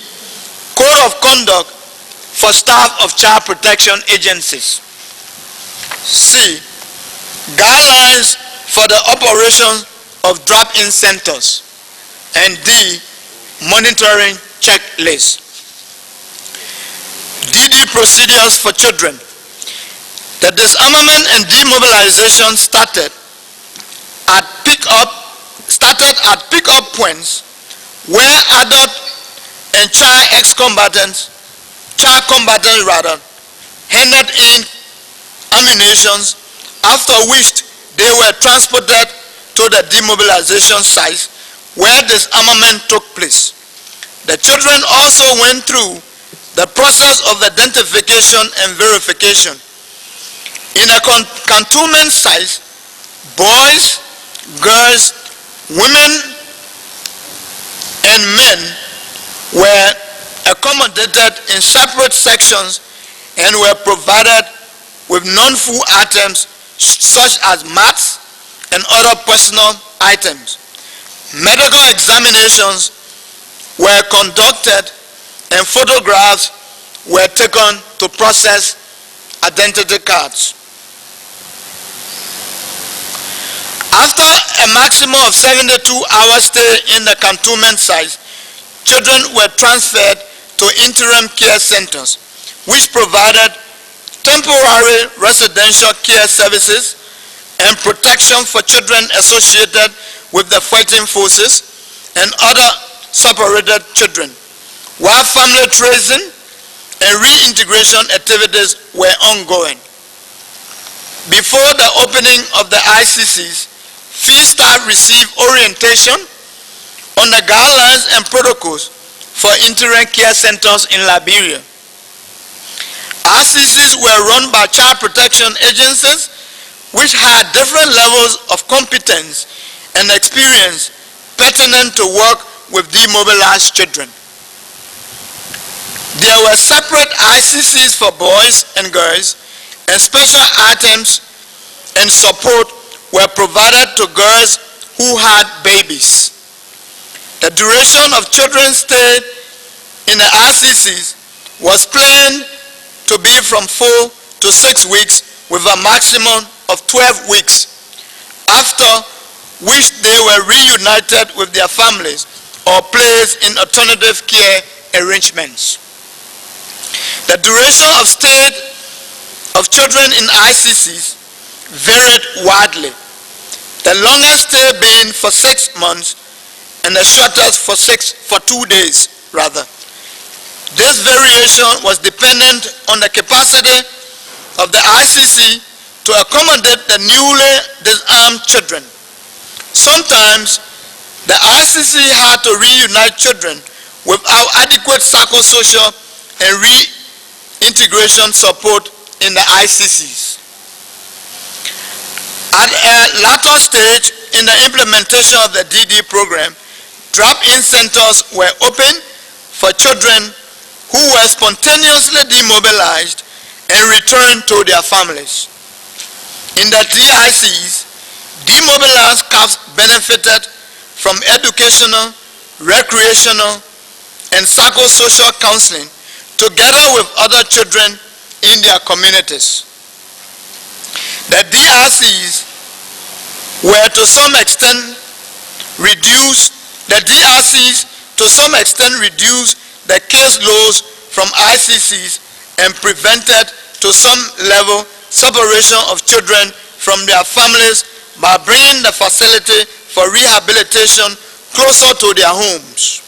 Code of conduct for staff of child protection agencies. C. Guidelines for the operation of drop-in centers. And D. Monitoring checklist. DD procedures for children. The disarmament and demobilization started at pick-up points where adult and child combatants handed in ammunitions, after which they were transported to the demobilization sites where disarmament took place. The children also went through the process of identification and verification. In a cantonment site, boys, girls, women, and men were accommodated in separate sections and were provided with non-food items such as mats and other personal items. Medical examinations were conducted and photographs were taken to process identity cards. After a maximum of 72-hour stay in the cantonment sites, children were transferred to interim care centers, which provided temporary residential care services and protection for children associated with the fighting forces and other separated children, while family tracing and reintegration activities were ongoing. Before the opening of the ICCs, field staff received orientation on the guidelines and protocols for interim care centers in Liberia. ICCs were run by child protection agencies which had different levels of competence and experience pertinent to work with demobilized children. There were separate ICCs for boys and girls, and special items and support were provided to girls who had babies. The duration of children's stay in the ICCs was planned to be from 4 to 6 weeks with a maximum of 12 weeks, after which they were reunited with their families or placed in alternative care arrangements. The duration of stay of children in ICCs varied widely, the longest stay being for 6 months and the shortest for 2 days rather. This variation was dependent on the capacity of the ICC to accommodate the newly disarmed children. Sometimes the ICC had to reunite children without adequate psychosocial and reintegration support in the ICCs. At a later stage in the implementation of the DD program, drop-in centers were opened for children who were spontaneously demobilized and returned to their families. In the DICs, demobilized couples benefited from educational, recreational, and psychosocial counseling together with other children in their communities. The DRCs were to some extent reduced the case loads from ICCs and prevented to some level separation of children from their families by bringing the facility for rehabilitation closer to their homes.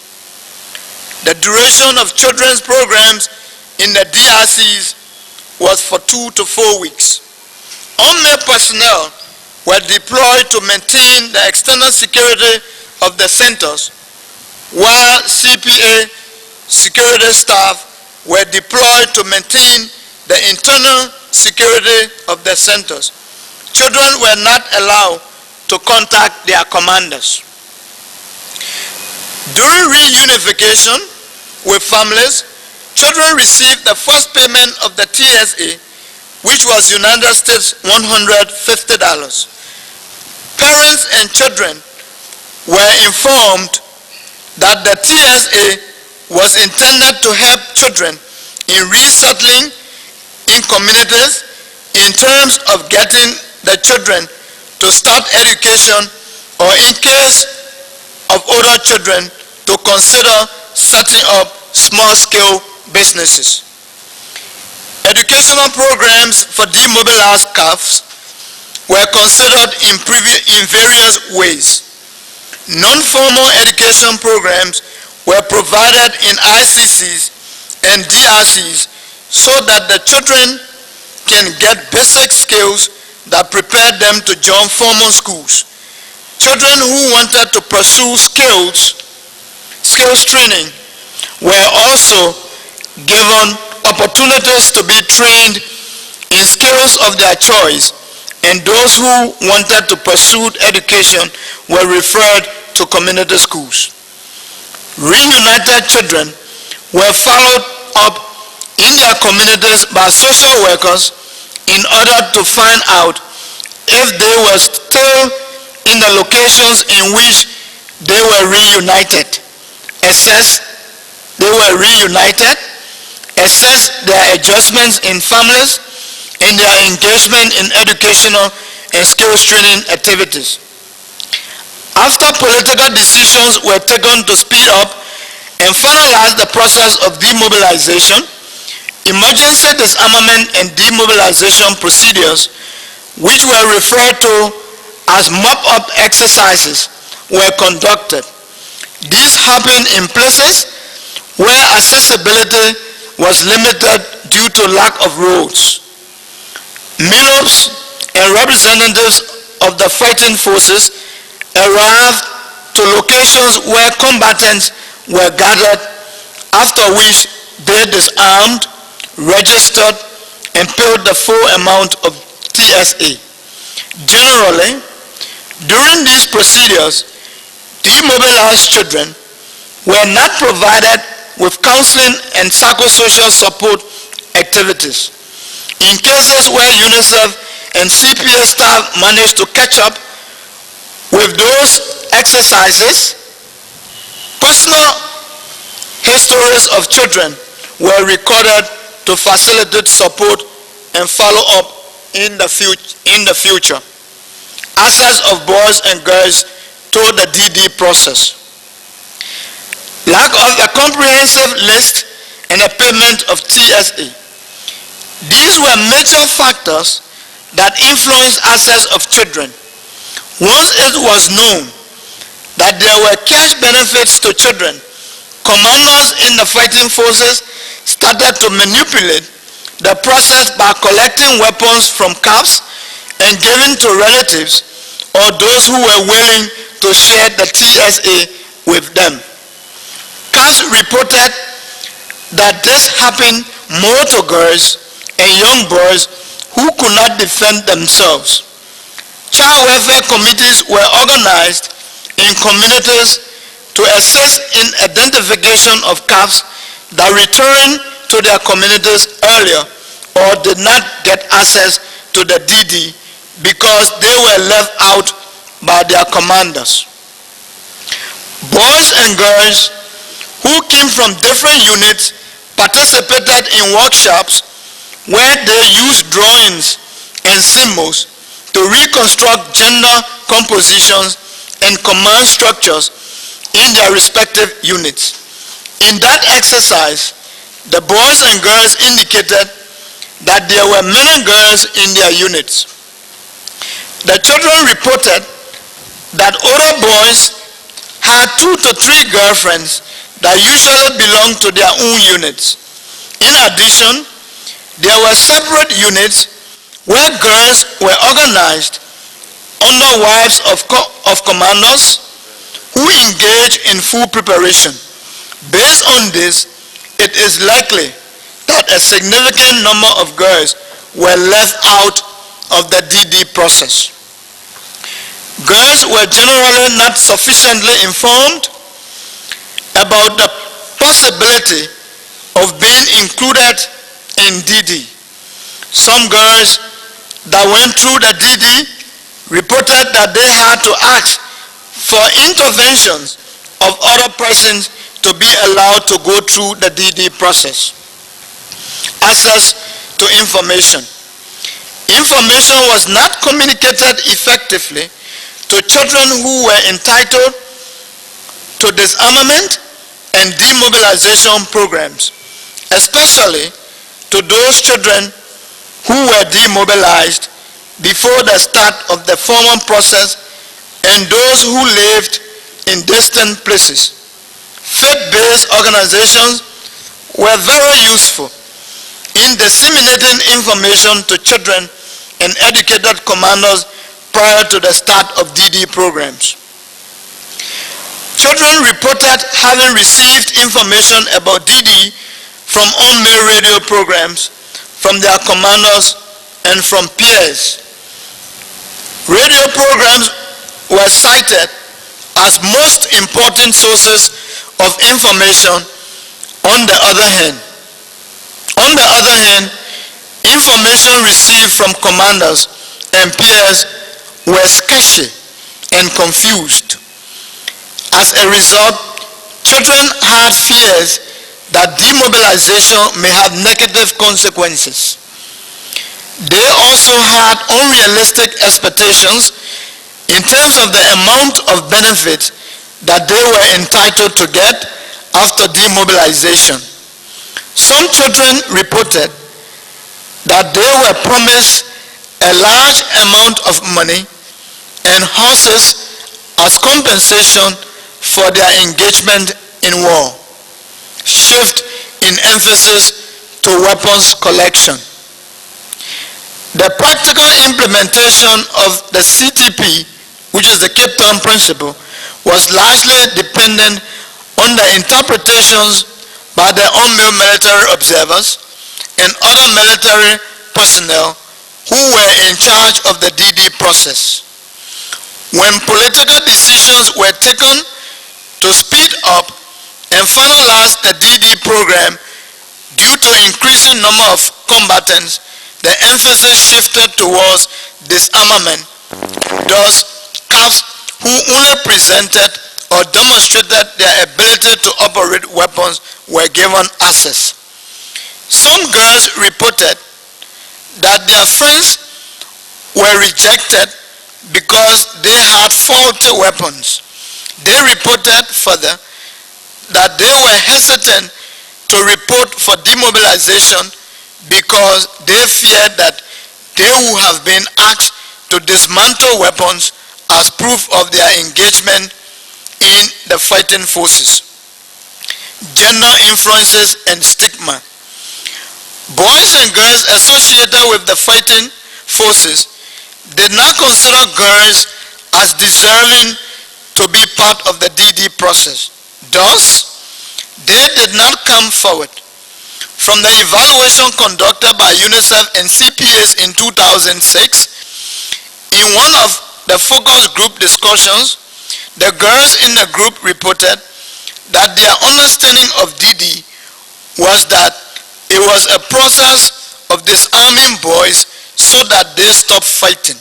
The duration of children's programs in the DRCs was for 2 to 4 weeks. Unmanned personnel were deployed to maintain the external security of the centers, while CPA security staff were deployed to maintain the internal security of the centers. Children were not allowed to contact their commanders. During reunification with families, children received the first payment of the TSA, which was United States $150. Parents and children were informed that the TSA was intended to help children in resettling in communities in terms of getting the children to start education, or in case of older children to consider setting up small-scale businesses. Educational programs for demobilized couples were considered in various ways. Non-formal education programs were provided in ICCs and DRCs so that the children can get basic skills that prepare them to join formal schools. Children who wanted to pursue skills training were also given opportunities to be trained in skills of their choice, and those who wanted to pursue education were referred to community schools. Reunited children were followed up in their communities by social workers in order to find out if they were still in the locations in which they were reunited, assess their adjustments in families, and their engagement in educational and skills training activities. After political decisions were taken to speed up and finalize the process of demobilization, emergency disarmament and demobilization procedures, which were referred to as mop-up exercises, were conducted. These happened in places where accessibility was limited due to lack of roads. Meal-ups and representatives of the fighting forces arrived to locations where combatants were gathered, after which they disarmed, registered, and paid the full amount of TSA. Generally, during these procedures, demobilized children were not provided with counseling and psychosocial support activities. In cases where UNICEF and CPS staff managed to catch up with those exercises, personal histories of children were recorded to facilitate support and follow-up in the future. Access of boys and girls to the DD process. Lack of a comprehensive list and a payment of TSA. These were major factors that influenced access of children. Once it was known that there were cash benefits to children, commanders in the fighting forces started to manipulate the process by collecting weapons from CAPs and giving to relatives or those who were willing to share the TSA with them. CAPs reported that this happened more to girls and young boys who could not defend themselves. Child welfare committees were organized in communities to assist in identification of CAPs that returned to their communities earlier or did not get access to the DD because they were left out by their commanders. Boys and girls who came from different units participated in workshops where they used drawings and symbols to reconstruct gender compositions and command structures in their respective units. In that exercise, the boys and girls indicated that there were many girls in their units. The children reported that older boys had 2 to 3 girlfriends that usually belonged to their own units. In addition, there were separate units where girls were organized under wives of commanders who engaged in full preparation. Based on this, it is likely that a significant number of girls were left out of the DD process. Girls were generally not sufficiently informed about the possibility of being included in DD. Some girls that went through the DD reported that they had to ask for interventions of other persons to be allowed to go through the DD process. Access to information. Information was not communicated effectively to children who were entitled to disarmament and demobilization programs, especially to those children who were demobilized before the start of the formal process and those who lived in distant places. Faith-based organizations were very useful in disseminating information to children and educated commanders prior to the start of DD programs. Children reported having received information about DD from on-mail radio programs, from their commanders, and from peers. Radio programs were cited as most important sources of information. On the other hand, information received from commanders and peers were sketchy and confused. As a result, children had fears that demobilization may have negative consequences. They also had unrealistic expectations in terms of the amount of benefit that they were entitled to get after demobilization. Some children reported that they were promised a large amount of money and horses as compensation for their engagement in war. Shift in emphasis to weapons collection. The practical implementation of the CTP, which is the Cape Town Principle, was largely dependent on the interpretations by the on-mail military observers and other military personnel who were in charge of the DD process. When political decisions were taken to speed up and finalize the DD program due to increasing number of combatants, the emphasis shifted towards disarmament. Thus, CAFs who only presented or demonstrated their ability to operate weapons were given access. Some girls reported that their friends were rejected because they had faulty weapons. They reported further that they were hesitant to report for demobilization because they feared that they would have been asked to dismantle weapons as proof of their engagement in the fighting forces. Gender influences and stigma. Boys and girls associated with the fighting forces did not consider girls as deserving to be part of the DD process. Thus, they did not come forward. From the evaluation conducted by UNICEF and CPS in 2006, in one of the focus group discussions, the girls in the group reported that their understanding of DD was that it was a process of disarming boys so that they stop fighting.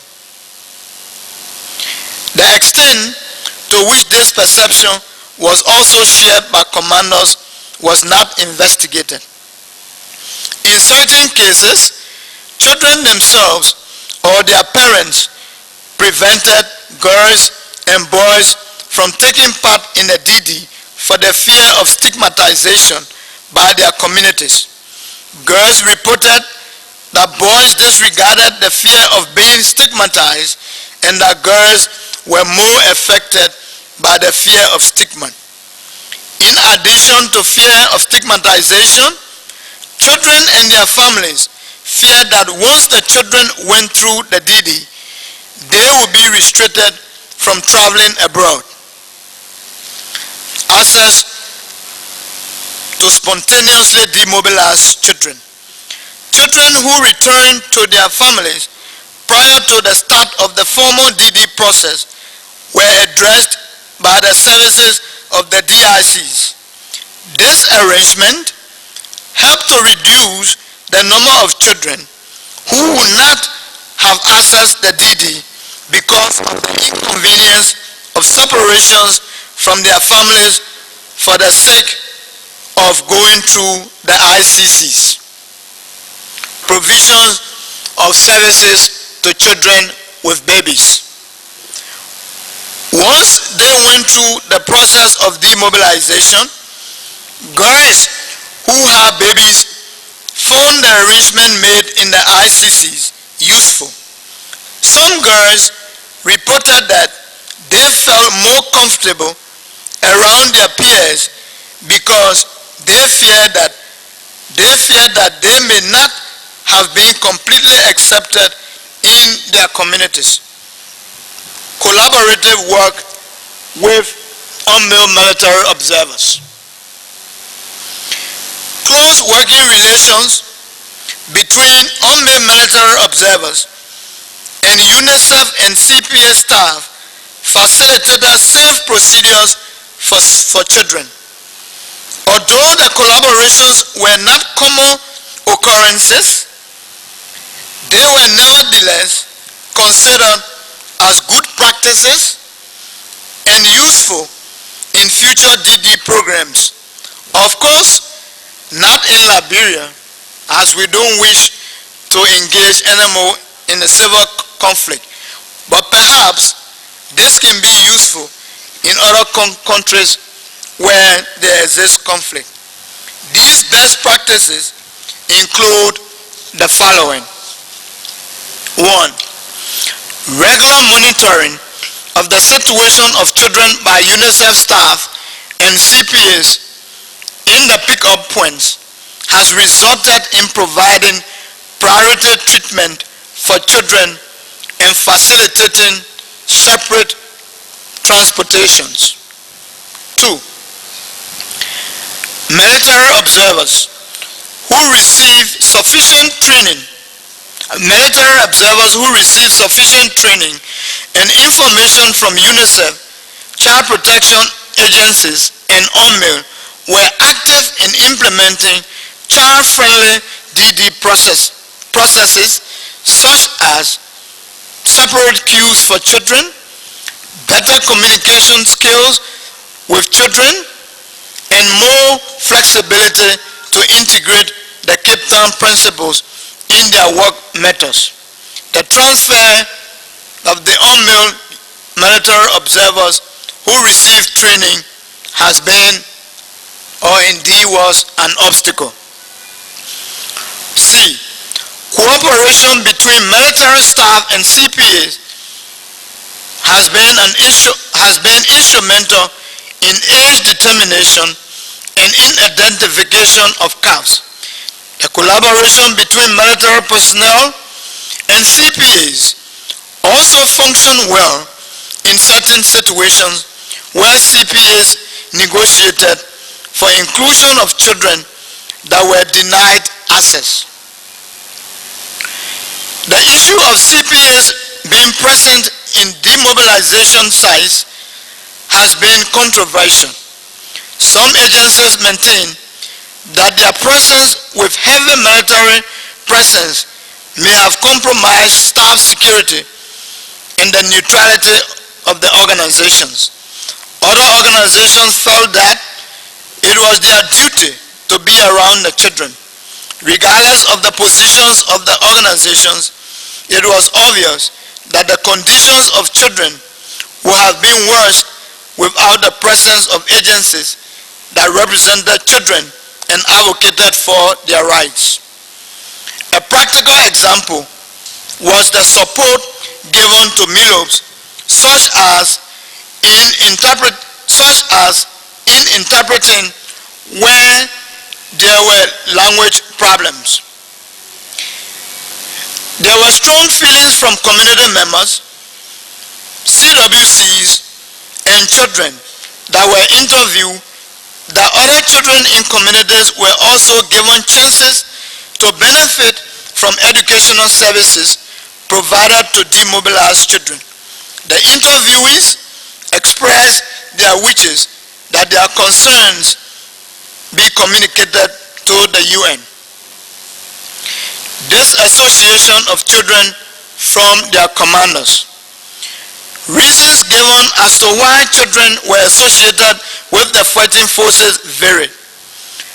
The extent to which this perception was also shared by commanders was not investigated. In certain cases, children themselves or their parents prevented girls and boys from taking part in the DD for the fear of stigmatization by their communities. Girls reported that boys disregarded the fear of being stigmatized and that girls were more affected by the fear of stigma. In addition to fear of stigmatization, children and their families feared that once the children went through the DD, they would be restricted from traveling abroad. Access to spontaneously demobilize children. Children who returned to their families prior to the start of the formal DD process were addressed by the services of the DICs. This arrangement helped to reduce the number of children who would not have accessed the DD because of the inconvenience of separations from their families for the sake of going through the ICCs. Provisions of services to children with babies. Once they went through the process of demobilization, girls who have babies found the arrangement made in the ICCs useful. Some girls reported that they felt more comfortable around their peers because they feared that they may not have been completely accepted in their communities. Collaborative work with on-mail military observers. Close working relations between on-mail military observers and UNICEF and CPS staff facilitated safe procedures for children. Although the collaborations were not common occurrences, they were nevertheless considered as good practices and useful in future DD programs. Of course, not in Liberia, as we don't wish to engage anymore in a civil conflict, but perhaps this can be useful in other countries where there exists conflict. These best practices include the following. 1. Regular monitoring of the situation of children by UNICEF staff and CPS in the pick-up points has resulted in providing priority treatment for children and facilitating separate transportations. 2. Military observers who receive sufficient training and information from UNICEF, child protection agencies, and UNMIL were active in implementing child-friendly DD processes such as separate queues for children, better communication skills with children, and more flexibility to integrate the Cape Town principles in their work methods. The transfer of the UNMIL military observers who received training has been, or indeed was, an obstacle. C. Cooperation between military staff and CPAs has been instrumental in age determination and in identification of calves. The collaboration between military personnel and CPAs also function well in certain situations where CPAs negotiated for inclusion of children that were denied access. The issue of CPAs being present in demobilization sites has been controversial. Some agencies maintain that their presence with heavy military presence may have compromised staff security and the neutrality of the organizations. Other organizations felt that it was their duty to be around the children. Regardless of the positions of the organizations, it was obvious that the conditions of children would have been worse without the presence of agencies that represented children and advocated for their rights. A practical example was the support given to MILOBs, such as in interpreting where there were language problems. There were strong feelings from community members, CWCs, and children that were interviewed that other children in communities were also given chances to benefit from educational services provided to demobilized children. The interviewees expressed their wishes that their concerns be communicated to the UN. Disassociation of children from their commanders. Reasons given as to why children were associated with the fighting forces varied.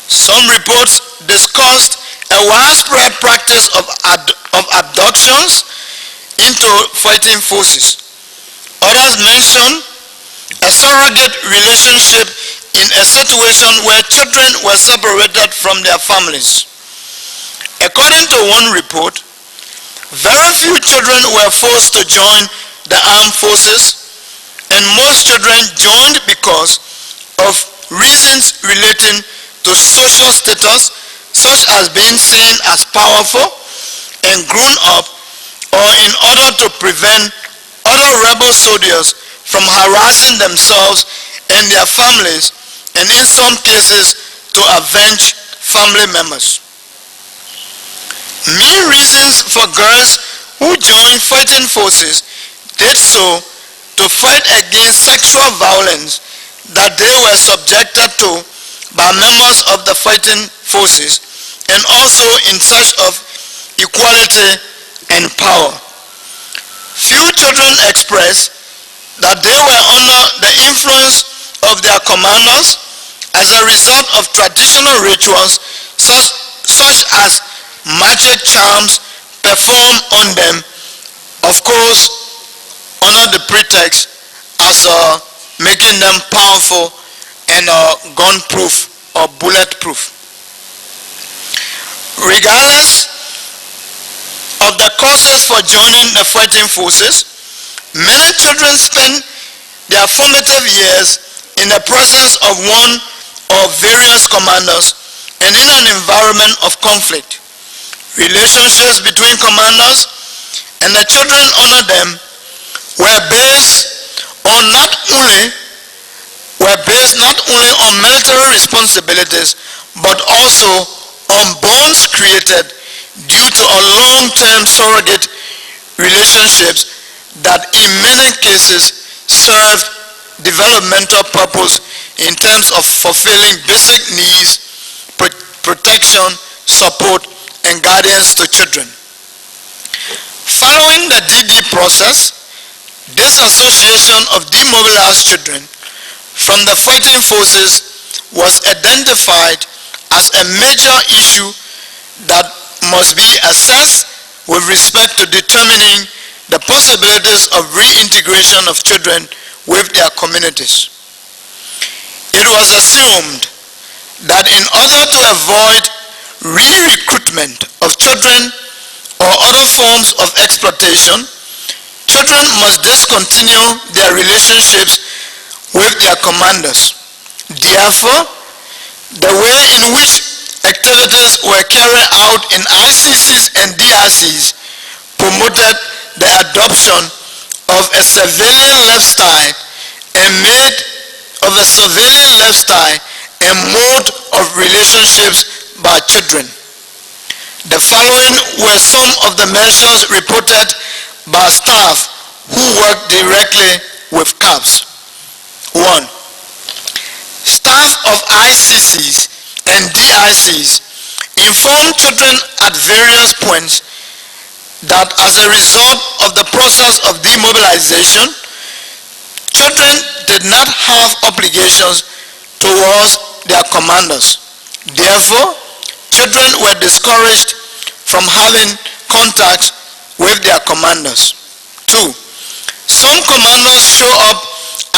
Some reports discussed a widespread practice of abductions into fighting forces. Others mentioned a surrogate relationship in a situation where children were separated from their families. According to one report, very few children were forced to join the armed forces, and most children joined because of reasons relating to social status, such as being seen as powerful and grown up, or in order to prevent other rebel soldiers from harassing themselves and their families, and in some cases to avenge family members. Main reasons for girls who joined fighting forces did so to fight against sexual violence that they were subjected to by members of the fighting forces, and also in search of equality and power. Few children expressed that they were under the influence of their commanders as a result of traditional rituals such as magic charms performed on them, of course, under the pretext as making them powerful and gun-proof or bulletproof. Regardless of the causes for joining the fighting forces, many children spend their formative years in the presence of one or various commanders and in an environment of conflict. Relationships between commanders and the children under them were based not only on military responsibilities, but also on bonds created due to a long-term surrogate relationships that in many cases served developmental purpose in terms of fulfilling basic needs, protection, support, and guidance to children. Following the DD process, disassociation of demobilized children from the fighting forces was identified as a major issue that must be assessed with respect to determining the possibilities of reintegration of children with their communities. It was assumed that in order to avoid re-recruitment of children or other forms of exploitation, children must discontinue their relationships with their commanders. Therefore, the way in which activities were carried out in ICCs and DRCs promoted the adoption of a civilian lifestyle and mode of relationships by children. The following were some of the measures reported by staff who worked directly with CAPS. 1. Staff of ICCs and DICs informed children at various points that as a result of the process of demobilization, children did not have obligations towards their commanders. Therefore, children were discouraged from having contact with their commanders. 2. Some commanders show up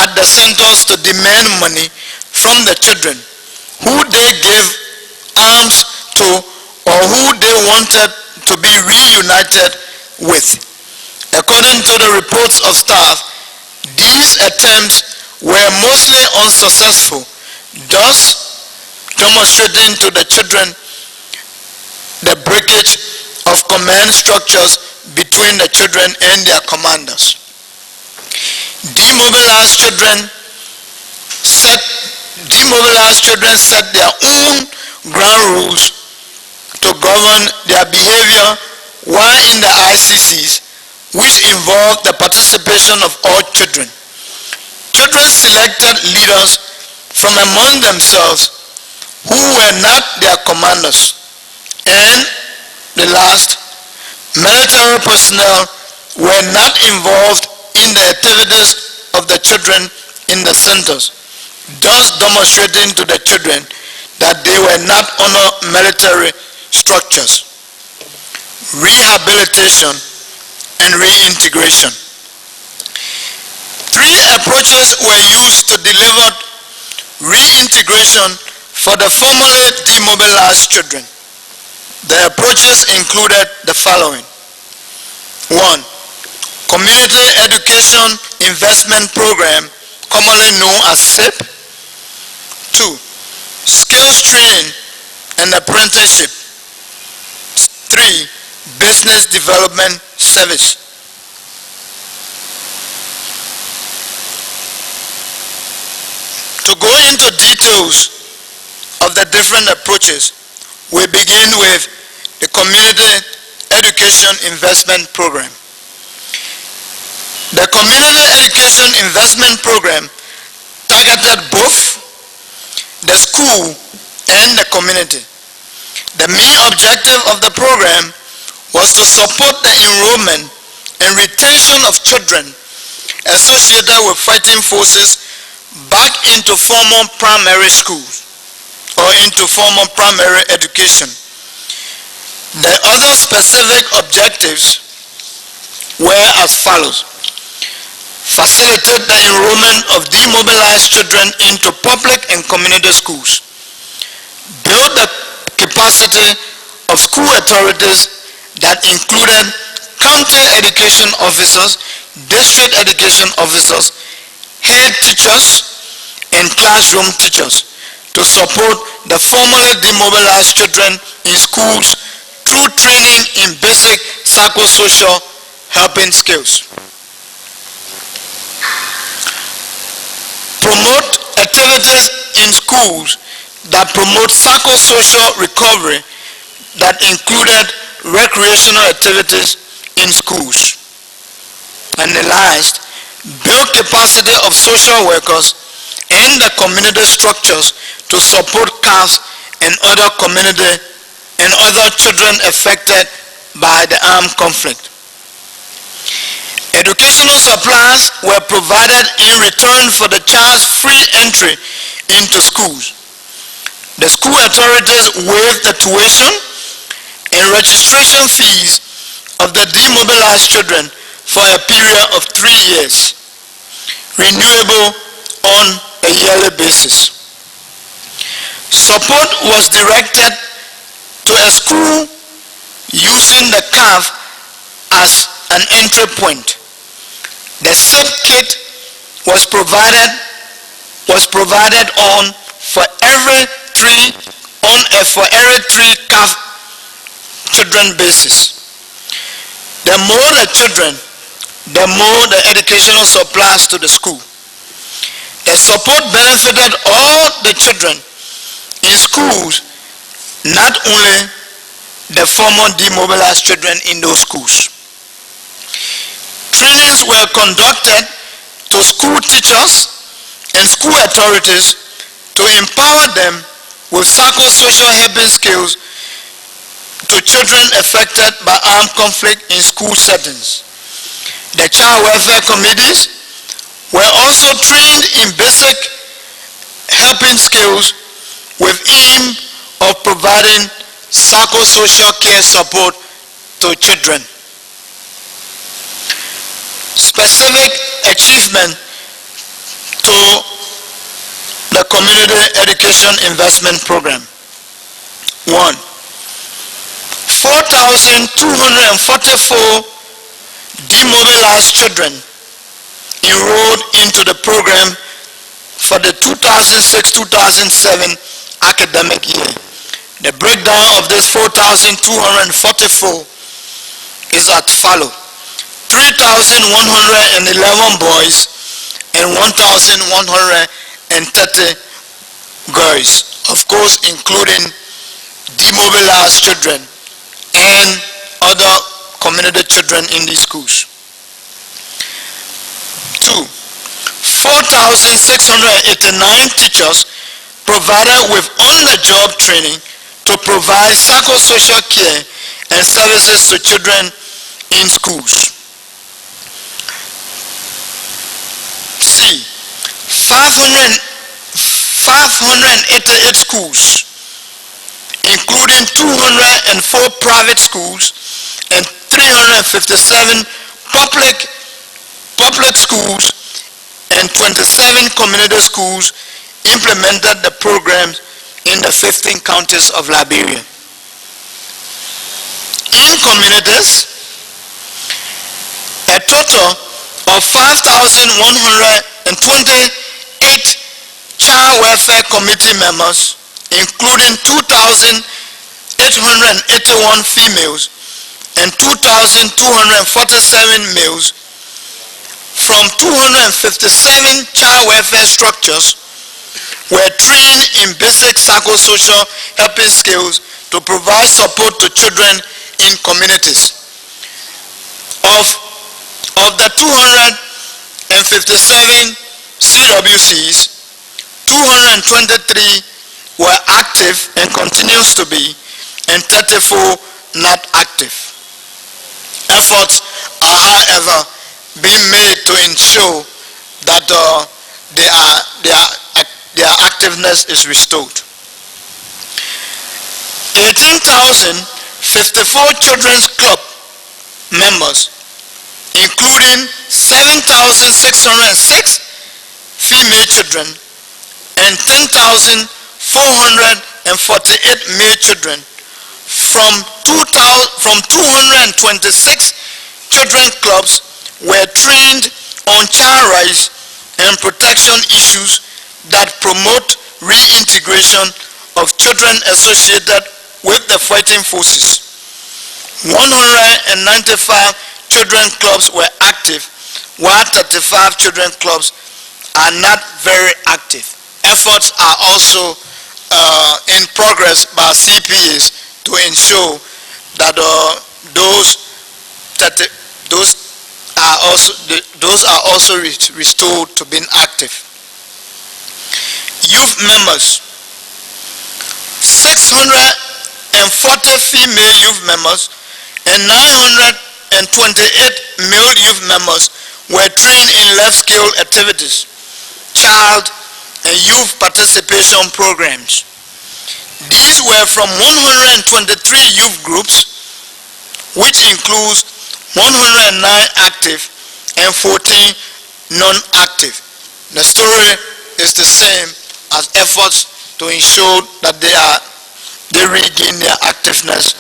at the centers to demand money from the children who they gave arms to or who they wanted to be reunited with. According to the reports of staff, these attempts were mostly unsuccessful, thus demonstrating to the children the breakage of command structures between the children and their commanders. Demobilized children set their own ground rules to govern their behavior while in the ICCs, which involved the participation of all children. Children selected leaders from among themselves who were not their commanders. And the last, military personnel were not involved in the activities of the children in the centers, thus demonstrating to the children that they were not under military structures. Rehabilitation and reintegration. 3 approaches were used to deliver reintegration for the formerly demobilized children. The approaches included the following. 1. Community Education Investment Program, commonly known as SIP. 2. Skills Training and Apprenticeship. 3. Business Development Service. To go into details of the different approaches, we begin with the Community Education Investment Program. The Community Education Investment Program targeted both the school and the community. The main objective of the program was to support the enrollment and retention of children associated with fighting forces back into formal primary schools or into formal primary education. The other specific objectives were as follows. Facilitate the enrollment of demobilized children into public and community schools. Build the capacity of school authorities that included county education officers, district education officers, head teachers, and classroom teachers to support the formerly demobilized children in schools through training in basic psychosocial helping skills. Promote activities in schools that promote psychosocial recovery that included recreational activities in schools. And the last, build capacity of social workers and the community structures to support CAFs and other community and other children affected by the armed conflict. Educational supplies were provided in return for the child's free entry into schools. The school authorities waived the tuition and registration fees of the demobilized children for a period of 3 years, renewable on a yearly basis. Support was directed to a school using the CAF as an entry point. The SIP kit was provided on for every 3 CAF children basis. The more the children, the more the educational supplies to the school. The support benefited all the children in schools, not only the former demobilized children in those schools. Trainings were conducted to school teachers and school authorities to empower them with psychosocial helping skills to children affected by armed conflict in school settings. The child welfare committees were also trained in basic helping skills with aim of providing psychosocial care support to children. Specific achievement to the Community Education Investment Program. 1. 4,244 demobilized children enrolled into the program for the 2006-2007 academic year. The breakdown of this 4,244 is as follows. 3,111 boys and 1,130 girls, of course including demobilized children and other community children in these schools. 2. 4,689 teachers provided with on-the-job training to provide psychosocial care and services to children in schools. C. 588 schools, including 204 private schools and 357 public schools and 27 community schools, implemented the programs in the 15 counties of Liberia. In communities, a total of 5,128 child welfare committee members, including 2,881 females and 2,247 males, from 257 child welfare structures were trained in basic psychosocial helping skills to provide support to children in communities. Of the 257 CWCs, 223 were active and continues to be, and 34 not active. Efforts are, however, being made to ensure that their activeness is restored. 18,054 children's club members, including 7,606 female children and 10,448 male children, from 226 children clubs were trained on child rights and protection issues that promote reintegration of children associated with the fighting forces. 195 children clubs were active, while 35 children clubs are not very active. Efforts are also in progress by CPAs to ensure that those are also restored to being active. Youth members, 640 female youth members and 928 male youth members were trained in life-skill activities, child and youth participation programs. These were from 123 youth groups, which includes 109 active and 14 non-active. The story is the same as efforts to ensure that they regain their activeness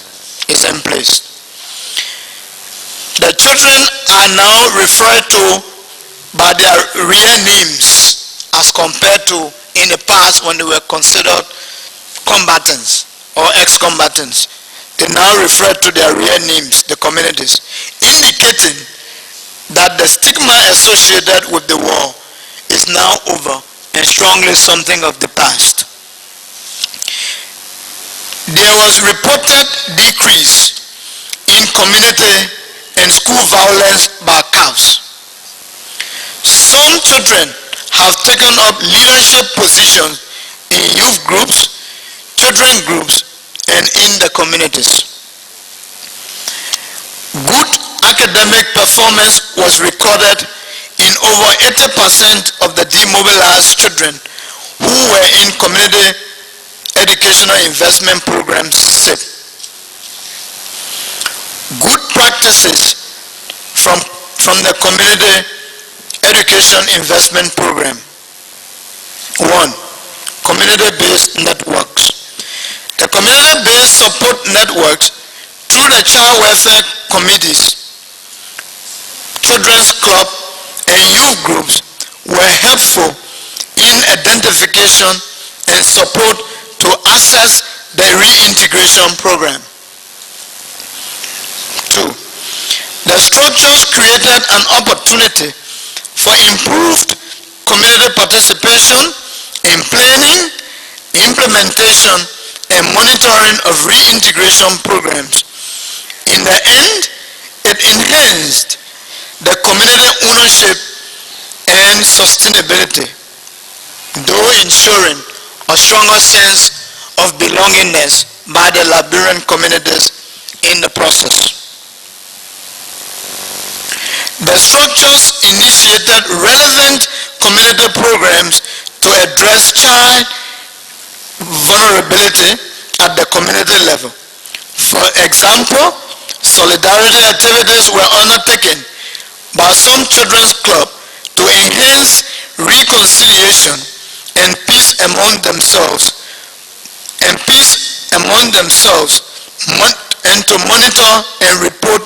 is in place. The children are now referred to by their real names as compared to in the past when they were considered combatants or ex-combatants. They now refer to their real names, the communities, indicating that the stigma associated with the war is now over and strongly something of the past. There was reported decrease in community and school violence by cows. Some children have taken up leadership positions in youth groups, children groups, and in the communities. Good academic performance was recorded in over 80% of the demobilized children who were in community educational investment programs (SIP). Good practices from the community education investment program. 1. Community-based networks. The community-based support networks through the child welfare committees, children's club, and youth groups were helpful in identification and support to access the reintegration program. 2. The structures created an opportunity for improved community participation in planning, implementation, and monitoring of reintegration programs. In the end, it enhanced the community ownership and sustainability, though ensuring a stronger sense of belongingness by the Liberian communities in the process. The structures initiated relevant community programs to address child vulnerability at the community level. For example, solidarity activities were undertaken by some children's clubs to enhance reconciliation and peace among themselves, and to monitor and report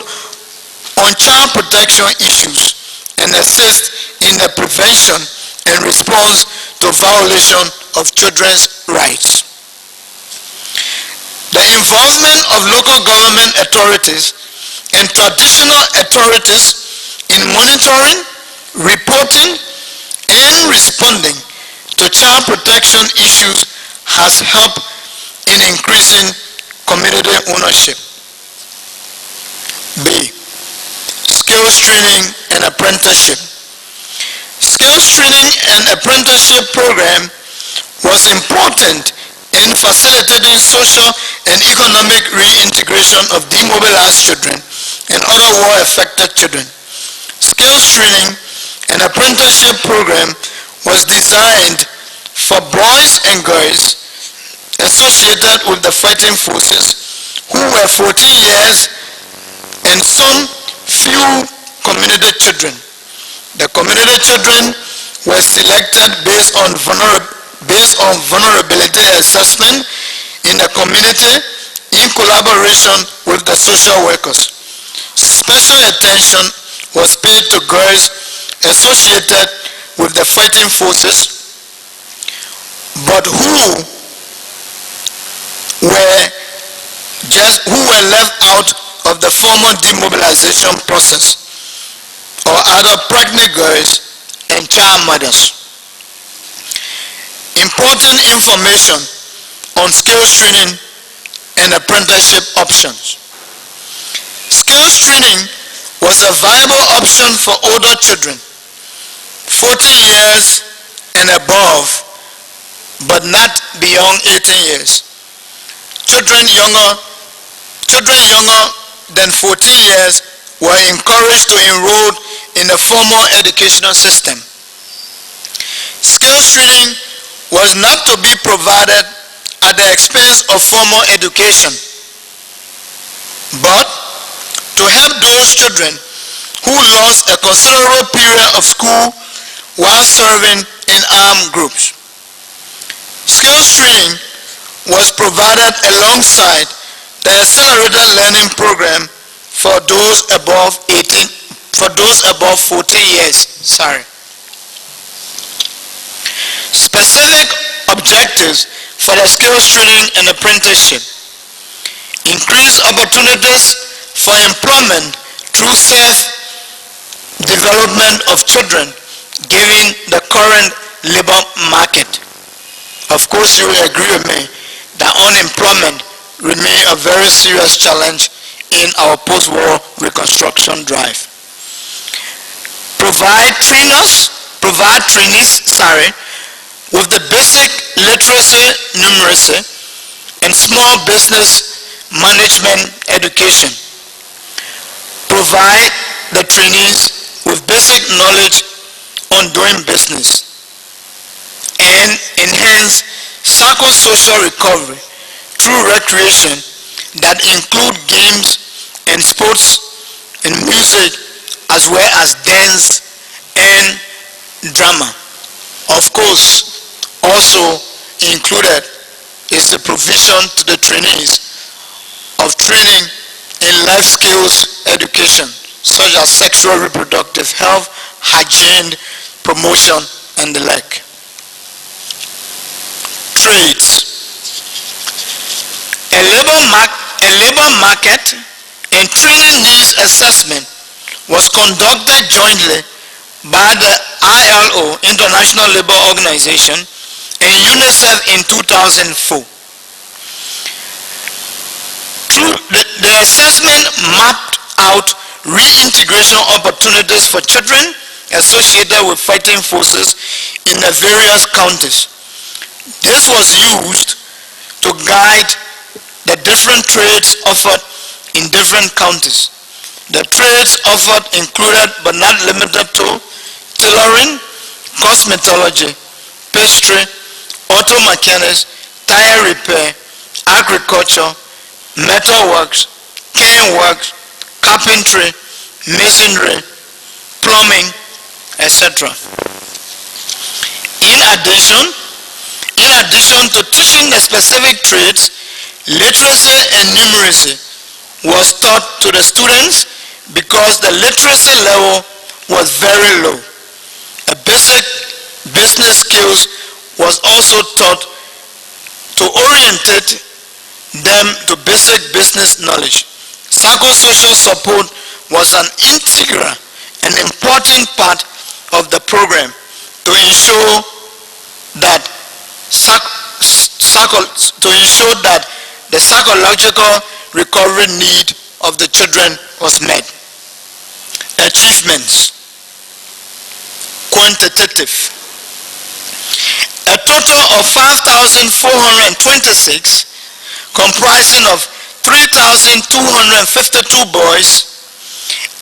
on child protection issues and assist in the prevention and response to violation of children's rights. The involvement of local government authorities and traditional authorities in monitoring, reporting, and responding to child protection issues has helped in increasing community ownership. B. Skills training and apprenticeship. Skills training and apprenticeship program was important in facilitating social and economic reintegration of demobilized children and other war-affected children. Skills training and apprenticeship program was designed for boys and girls associated with the fighting forces who were 14 years and some few community children. The community children were selected based on vulnerability assessment in the community in collaboration with the social workers. Special attention was paid to girls associated with the fighting forces, but who were left out of the formal demobilization process, or other pregnant girls and child mothers. Important information on skills training and apprenticeship options. Skills training was a viable option for older children, 14 years and above, but not beyond 18 years. Children younger than 14 years were encouraged to enroll in the formal educational system. Skills training was not to be provided at the expense of formal education, but to help those children who lost a considerable period of school while serving in armed groups. Skills training was provided alongside the accelerated learning program for those above 14 years. Specific objectives for the skills training and apprenticeship: increase opportunities for employment through self-development of children given the current labor market. Of course, you will agree with me that unemployment remains a very serious challenge in our post-war reconstruction drive. Provide trainees with the basic literacy, numeracy, and small business management education. Provide the trainees with basic knowledge on doing business, and enhance psychosocial recovery through recreation that include games and sports and music, as well as dance and drama. Of course, also included is the provision to the trainees of training in life skills education, such as sexual reproductive health, hygiene, promotion, and the like. Trades. A labor market and training needs assessment was conducted jointly by the ILO, International Labour Organization, and UNICEF in 2004. The assessment mapped out reintegration opportunities for children associated with fighting forces in the various counties. This was used to guide the different trades offered in different counties. The trades offered included but not limited to tailoring, cosmetology, pastry, auto mechanics, tire repair, agriculture, metalworks, cane works, carpentry, masonry, plumbing, etc. In addition to teaching the specific trades, literacy and numeracy was taught to the students because the literacy level was very low. A basic business skills was also taught to orientate them to basic business knowledge. Psychosocial support was an integral and important part of the program to ensure that the psychological recovery need of the children was met. Achievements. Quantitative. A total of 5,426, comprising of 3,252 boys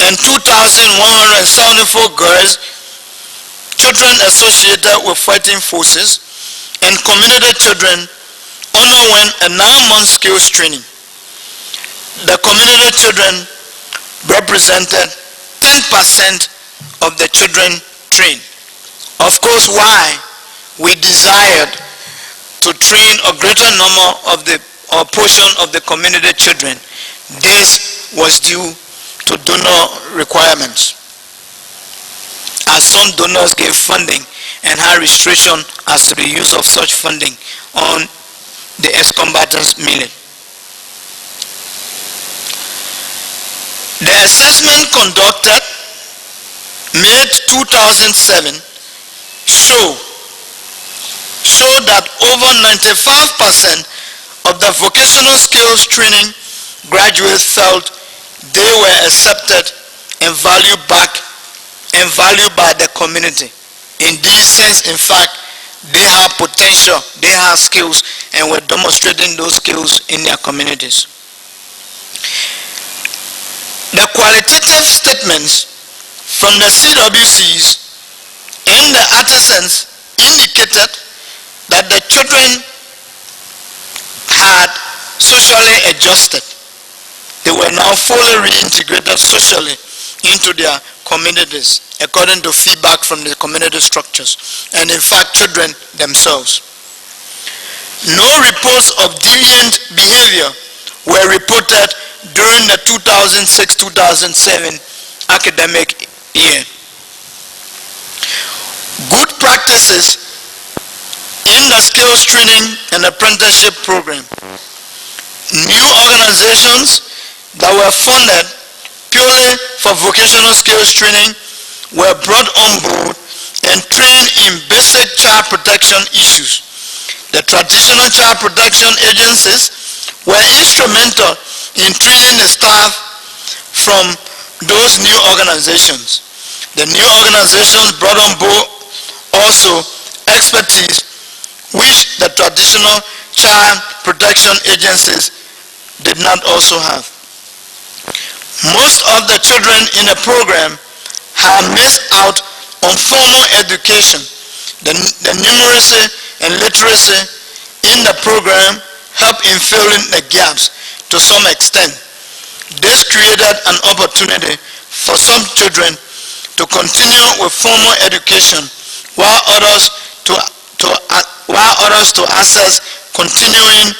and 2,174 girls, children associated with fighting forces, and community children underwent a 9-month skills training. The community children represented 10% of the children trained. Of course, why we desired to train a greater number of or portion of the community children, this was due to donor requirements, as some donors gave funding and had restriction as to the use of such funding on the ex-combatants' millet. The assessment conducted May 2007 showed that over 95% of the vocational skills training graduates felt they were accepted and valued by the community. In this sense, in fact, they have potential, they have skills, and were demonstrating those skills in their communities. The qualitative statements from the CWCs and the artisans indicated that the children had socially adjusted. They were now fully reintegrated socially into their communities, according to feedback from the community structures, and in fact children themselves. No reports of deviant behavior were reported during the 2006-2007 academic year. Good practices in the skills training and apprenticeship program. New organizations that were funded purely for vocational skills training were brought on board and trained in basic child protection issues. The traditional child protection agencies were instrumental in training the staff from those new organizations. The new organizations brought on board also expertise which the traditional child protection agencies did not also have. Most of the children in the program have missed out on formal education. The numeracy and literacy in the program help in filling the gaps to some extent. This created an opportunity for some children to continue with formal education while others to access continuing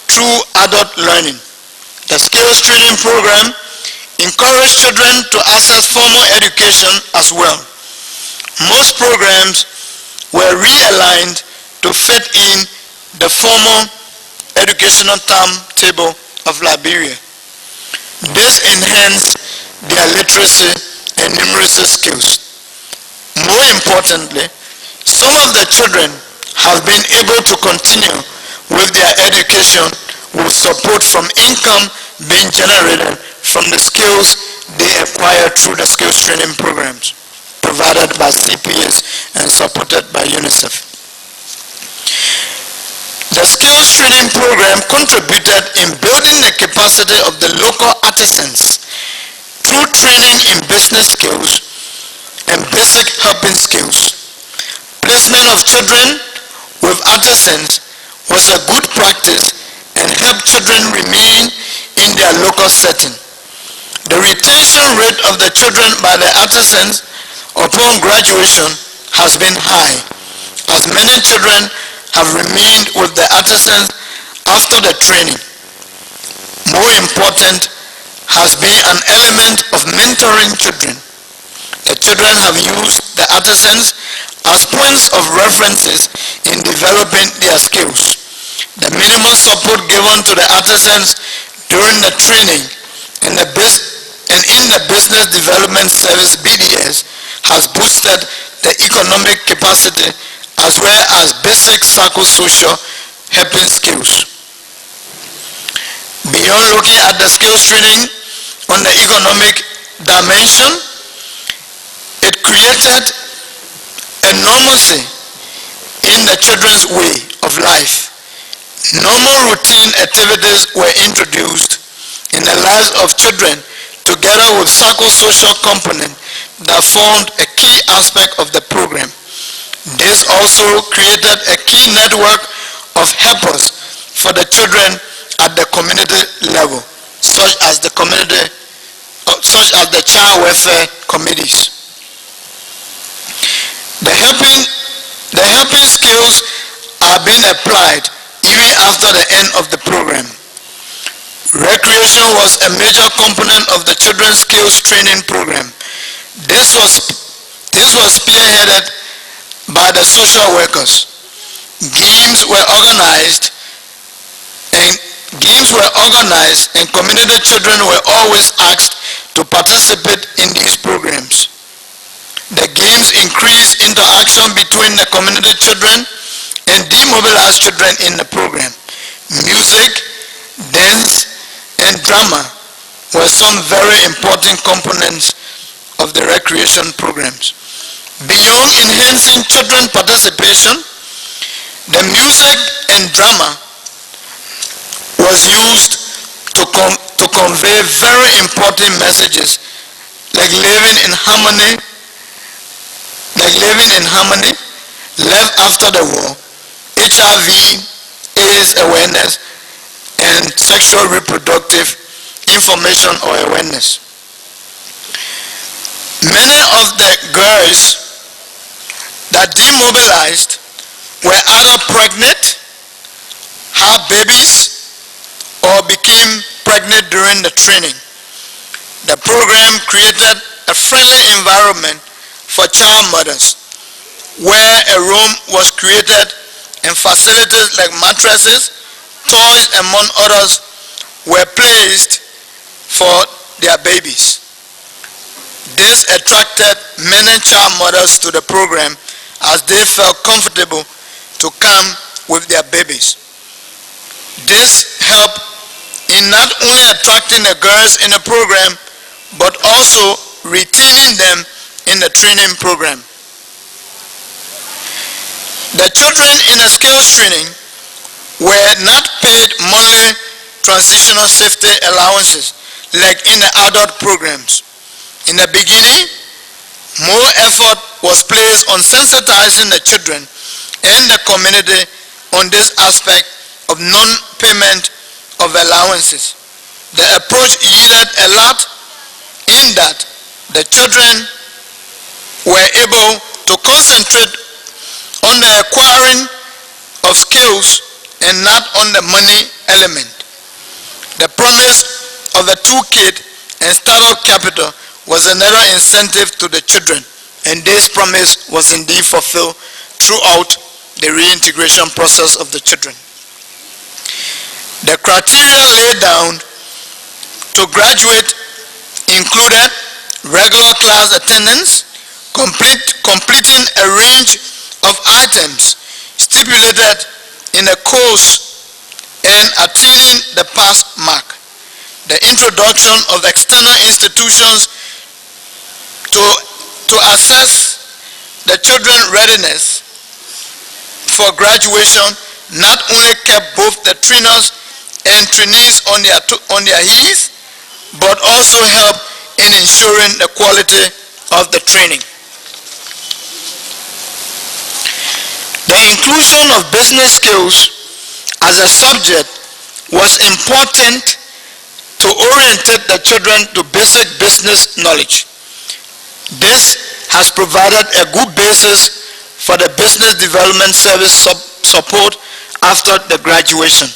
through adult learning. The skills training program encouraged children to access formal education as well. Most programs were realigned to fit in the formal educational timetable of Liberia. This enhanced their literacy and numeracy skills. More importantly, some of the children have been able to continue with their education with support from income being generated from the skills they acquire through the skills training programs provided by CPS and supported by UNICEF. The skills training program contributed in building the capacity of the local artisans through training in business skills and basic helping skills. Placement of children with artisans was a good practice and helped children remain in their local setting. The retention rate of the children by the artisans upon graduation has been high, as many children have remained with the artisans after the training. More important has been an element of mentoring children. The children have used the artisans as points of references in developing their skills. The minimal support given to the artisans during the training and in the Business Development Service BDS has boosted the economic capacity as well as basic psychosocial helping skills. Beyond looking at the skills training on the economic dimension, it created a normalcy in the children's way of life. Normal routine activities were introduced in the lives of children together with psychosocial component that formed a key aspect of the program. This also created a key network of helpers for the children at the community level, such as the child welfare committees. The helping skills are being applied even after the end of the program. Recreation was a major component of the children's skills training program. This was spearheaded by the social workers. Games were organized and community children were always asked to participate in these programs. The games increase interaction between the community children and demobilized children in the program. Music, dance, and drama were some very important components of the recreation programs. Beyond enhancing children participation, the music and drama was used to convey very important messages like living in harmony, life after the war, HIV, AIDS awareness, and sexual reproductive information or awareness. Many of the girls that demobilized were either pregnant, had babies, or became pregnant during the training. The program created a friendly environment for child mothers, where a room was created and facilities like mattresses, toys, among others, were placed for their babies. This attracted many child mothers to the program as they felt comfortable to come with their babies. This helped in not only attracting the girls in the program, but also retaining them in the training program. The children in the skills training were not paid monthly transitional safety allowances like in the adult programs. In the beginning, more effort was placed on sensitizing the children and the community on this aspect of non-payment of allowances. The approach yielded a lot in that the children were able to concentrate on the acquiring of skills and not on the money element. The promise of a toolkit and startup capital was another incentive to the children, and this promise was indeed fulfilled throughout the reintegration process of the children. The criteria laid down to graduate included regular class attendance, completing a range of items stipulated in a course, and attaining the pass mark. The introduction of external institutions to assess the children's readiness for graduation not only kept both the trainers and trainees on their heels, but also helped in ensuring the quality of the training. The inclusion of business skills as a subject was important to orientate the children to basic business knowledge. This has provided a good basis for the business development service support after the graduation.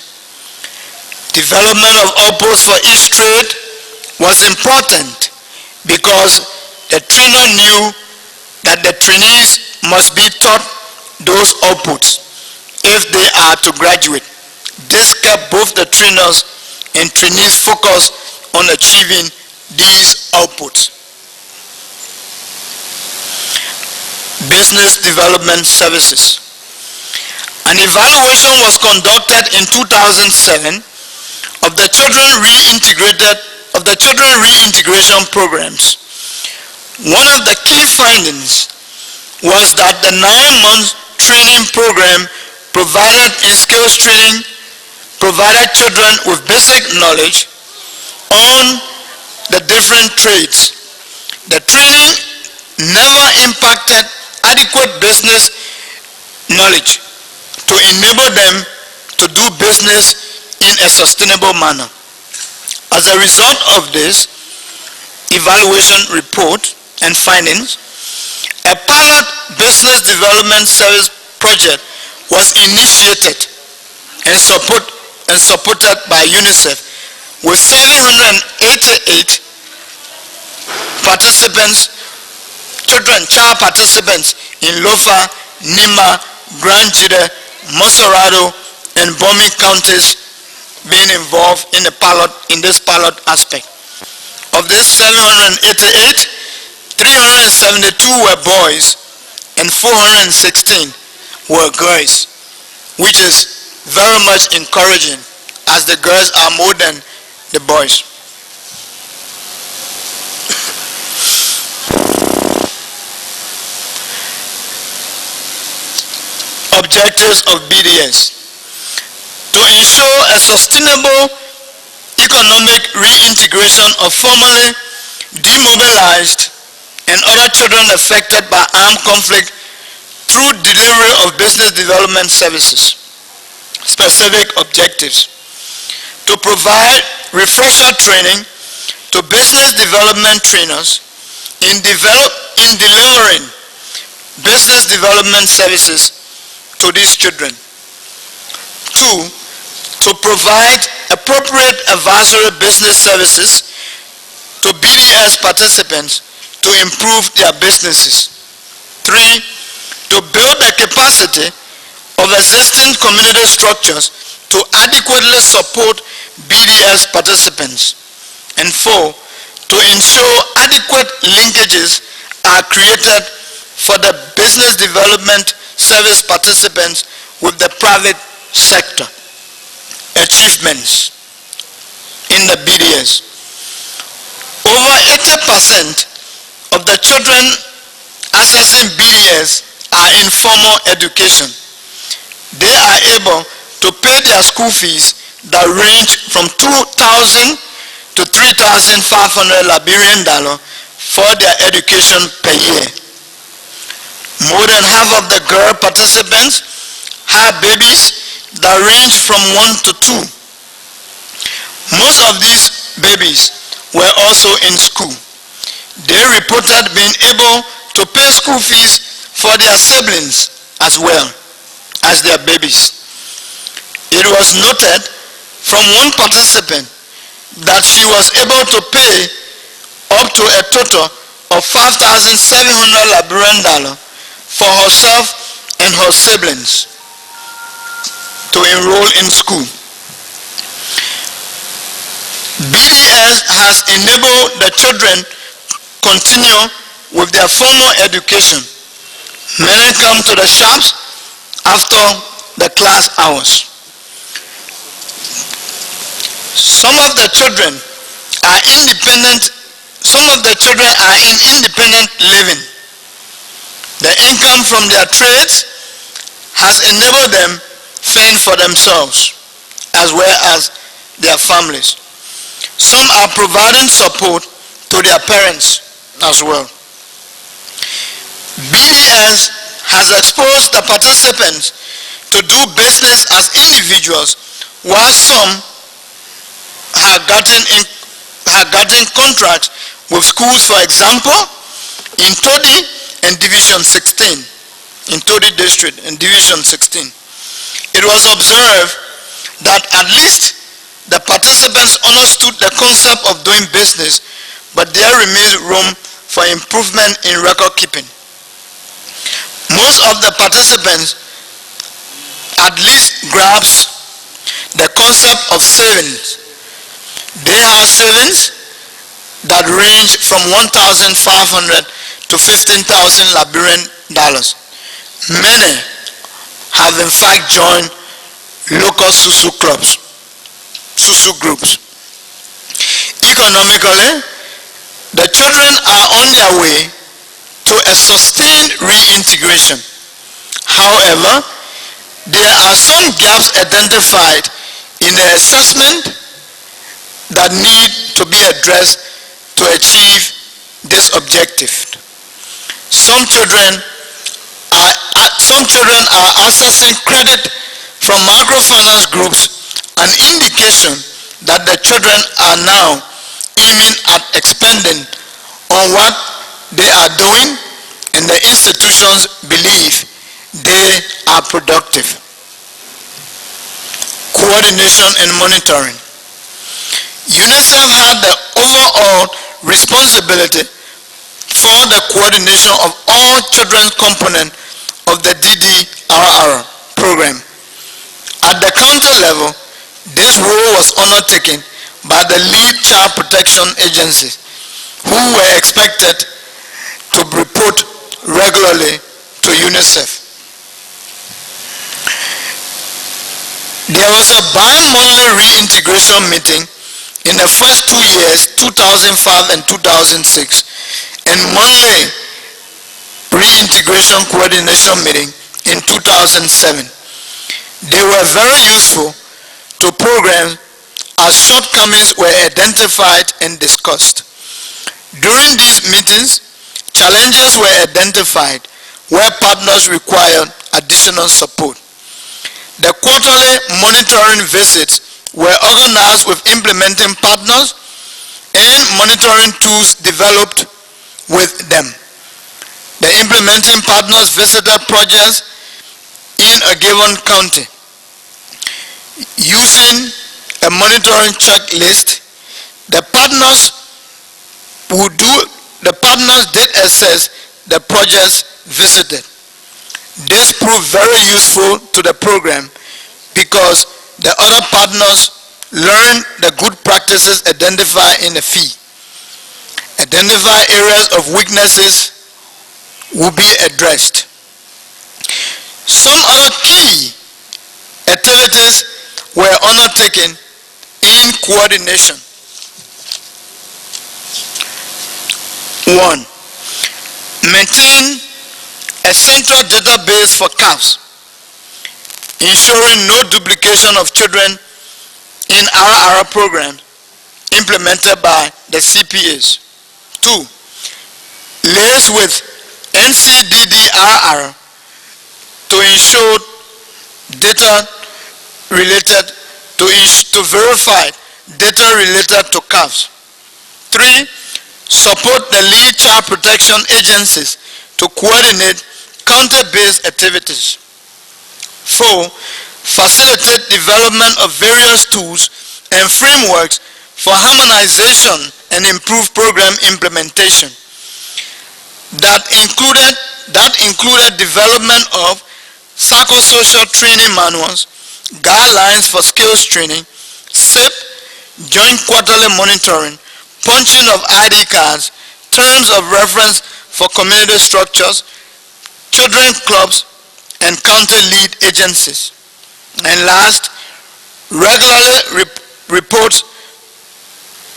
Development of outputs for each trade was important because the trainer knew that the trainees must be taught those outputs if they are to graduate. This kept both the trainers and trainees focused on achieving these outputs. Business development services. An evaluation was conducted in 2007 of the children reintegration programs. One of the key findings was that the 9-month training program provided in skills training provided children with basic knowledge on the different trades. The training never impacted adequate business knowledge to enable them to do business in a sustainable manner. As a result of this evaluation report and findings, a pilot business development service project was initiated and supported by UNICEF with 788 participants, child participants in Lofa, Nima, Grand Jide, Monserrado, and Bomi counties being involved in this pilot aspect. Of these 788, 372 were boys and 416 were girls, which is very much encouraging as the girls are more than the boys. Objectives of BDS: to ensure a sustainable economic reintegration of formerly demobilized and other children affected by armed conflict through delivery of business development services. Specific objectives: to provide refresher training to business development trainers in delivering business development services to these children. 2, to provide appropriate advisory business services to BDS participants to improve their businesses. 3, to build the capacity of existing community structures to adequately support BDS participants. And 4, to ensure adequate linkages are created for the business development service participants with the private sector. Achievements in the BDS. Over 80% of the children accessing BDS are in formal education. They are able to pay their school fees that range from $2,000 to $3,500 Liberian dollar for their education per year. More than half of the girl participants have babies that range from 1 to 2. Most of these babies were also in school. They reported being able to pay school fees for their siblings as well as their babies. It was noted from one participant that she was able to pay up to a total of $5,700 Liberian dollar for herself and her siblings to enroll in school. BDS has enabled the children continue with their formal education. Many come to the shops after the class hours. Some of the children are independent. Some of the children are in independent living. The income from their trades has enabled them fend for themselves as well as their families. Some are providing support to their parents as well. BDS has exposed the participants to do business as individuals, while some have gotten contracts with schools, for example, in Todi and Division 16, in Todi District and Division 16. It was observed that at least the participants understood the concept of doing business, but there remains room for improvement in record keeping. Most of the participants at least grasp the concept of savings. They have savings that range from $1,500 to $15,000 Liberian dollars. Many have in fact joined local susu clubs, susu groups. Economically, the children are on their way to a sustained reintegration. However, there are some gaps identified in the assessment that need to be addressed to achieve this objective. Some children are accessing credit from microfinance groups, an indication that the children are now aiming at expanding on what they are doing, and the institutions believe they are productive. Coordination and monitoring. UNICEF had the overall responsibility for the coordination of all children's components of the DDRR program. At the county level, this role was undertaken by the lead child protection agencies, who were expected to report regularly to UNICEF. There was a bi-monthly reintegration meeting in the first 2 years, 2005 and 2006, and monthly reintegration coordination meeting in 2007. They were very useful to programs as shortcomings were identified and discussed. During these meetings, challenges were identified where partners required additional support. The quarterly monitoring visits were organized with implementing partners and monitoring tools developed with them. The implementing partners visited projects in a given county using a monitoring checklist. The partners did assess the projects visited. This proved very useful to the program because the other partners learned the good practices identified in the fee. Identified areas of weaknesses will be addressed. Some other key activities were undertaken in coordination. 1. Maintain a central database for CAFs, ensuring no duplication of children in RRR programs implemented by the CPAs. 2. Liaise with NCDDRR to ensure data related to verify data related to CAFs. 3. Support the lead child protection agencies to coordinate counter-based activities. 4. Facilitate development of various tools and frameworks for harmonization and improved program implementation. That included development of psychosocial training manuals, guidelines for skills training, SIP, joint quarterly monitoring, punching of ID cards, terms of reference for community structures, children clubs, and county lead agencies. And last, regularly reporting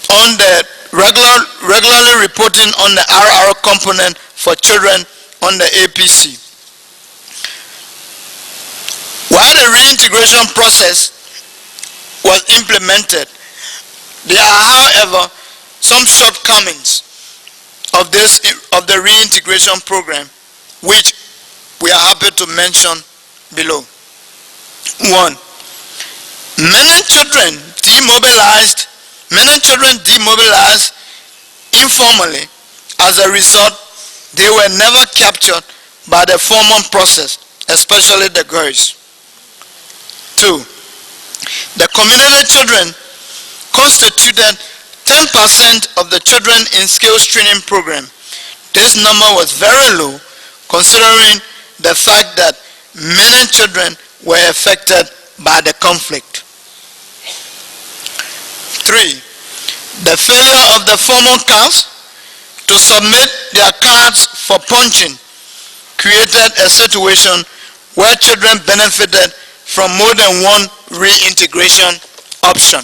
on the RR component for children on the APC. While the reintegration process was implemented, there are, however, some shortcomings of the reintegration program, which we are happy to mention below. 1. Many children demobilized informally. As a result, they were never captured by the formal process, especially the girls. 2. The community children constituted 10% of the children in skills training program. This number was very low considering the fact that many children were affected by the conflict. 3. The failure of the formal CAFs to submit their cards for punching created a situation where children benefited from more than one reintegration option.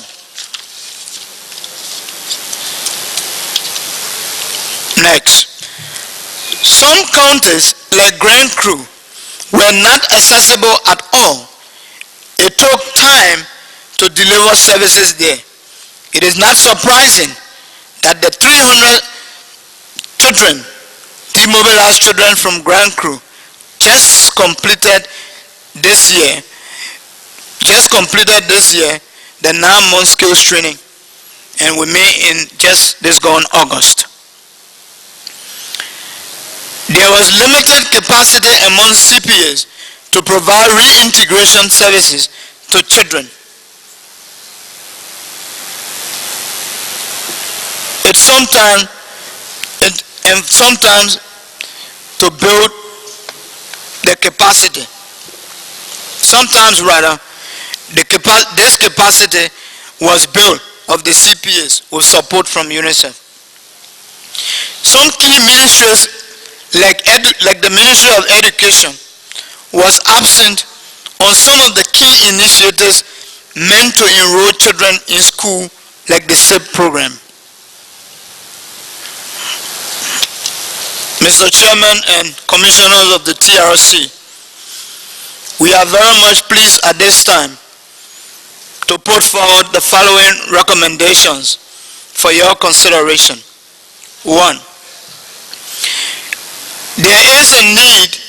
Next, some counties like Grand Cru were not accessible at all. It took time to deliver services there. It is not surprising that the 300 children, demobilized children from Grand Cru, just completed this year the 9-month skills training, and we may in just this gone August. There was limited capacity among CPAs to provide reintegration services to children. Sometimes to build the capacity. Sometimes rather, this capacity was built of the CPAs with support from UNICEF. Some key ministries like the Ministry of Education was absent on some of the key initiatives meant to enroll children in school, like the SIP program. Mr. Chairman and Commissioners of the TRC, we are very much pleased at this time to put forward the following recommendations for your consideration. 1. There is a need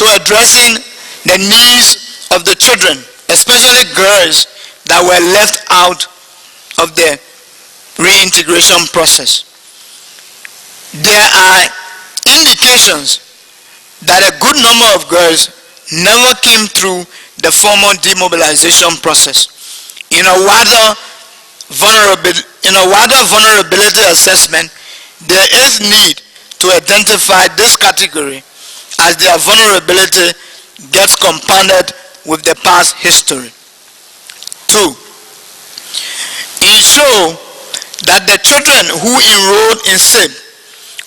to addressing the needs of the children, especially girls that were left out of the reintegration process. There are indications that a good number of girls never came through the formal demobilization process. In a wider vulnerability assessment, there is need to identify this category as their vulnerability gets compounded with the past history. 2. Ensure that the children who enrolled in SIP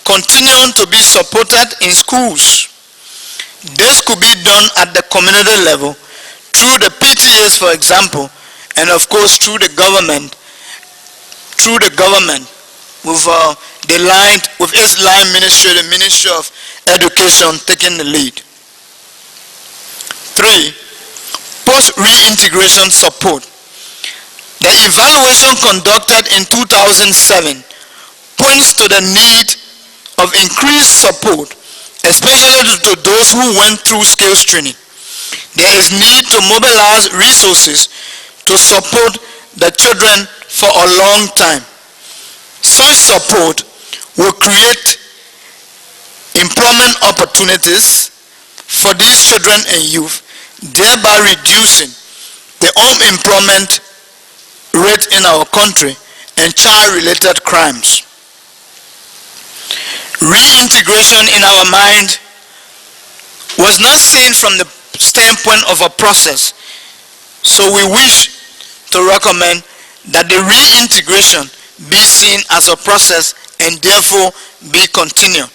continue to be supported in schools. This could be done at the community level through the PTAs, for example, and of course through the government with its line ministry, the Ministry of Education taking the lead. 3. Post-reintegration support. The evaluation conducted in 2007 points to the need of increased support, especially to those who went through skills training. There is need to mobilize resources to support the children for a long time. Such support will create employment opportunities for these children and youth, thereby reducing the unemployment rate in our country and child-related crimes. Reintegration in our mind was not seen from the standpoint of a process, so we wish to recommend that the reintegration be seen as a process and therefore be continued,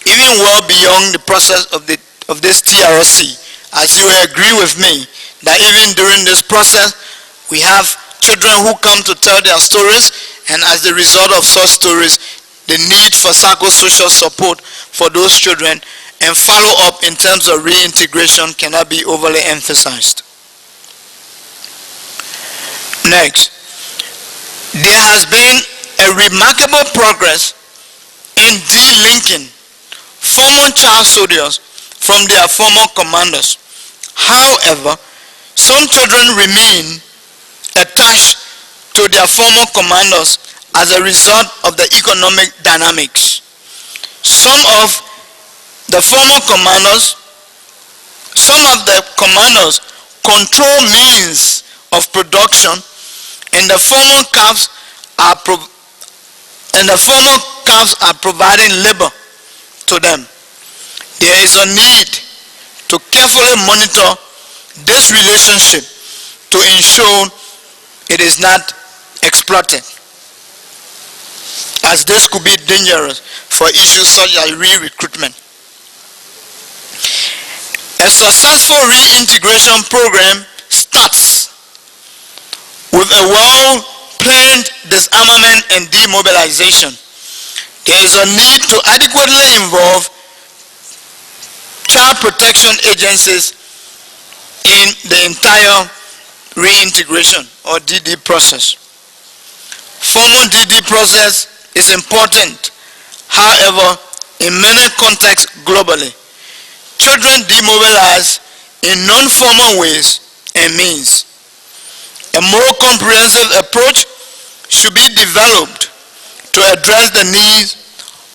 even well beyond the process of this TRC, as you will agree with me that even during this process we have children who come to tell their stories, and as the result of such stories, the need for psychosocial support for those children and follow up in terms of reintegration cannot be overly emphasized. Next, there has been a remarkable progress in de-linking former child soldiers from their former commanders. However, some children remain attached to their former commanders as a result of the economic dynamics. Some of the commanders control means of production, and the former caps are providing labor to them. There is a need to carefully monitor this relationship to ensure it is not exploited, as this could be dangerous for issues such as re-recruitment. A successful reintegration program starts with a well-planned disarmament and demobilization. There is a need to adequately involve child protection agencies in the entire reintegration or DD process. Formal DD process is important. However, in many contexts globally, children demobilize in non-formal ways and means. A more comprehensive approach should be developed to address the needs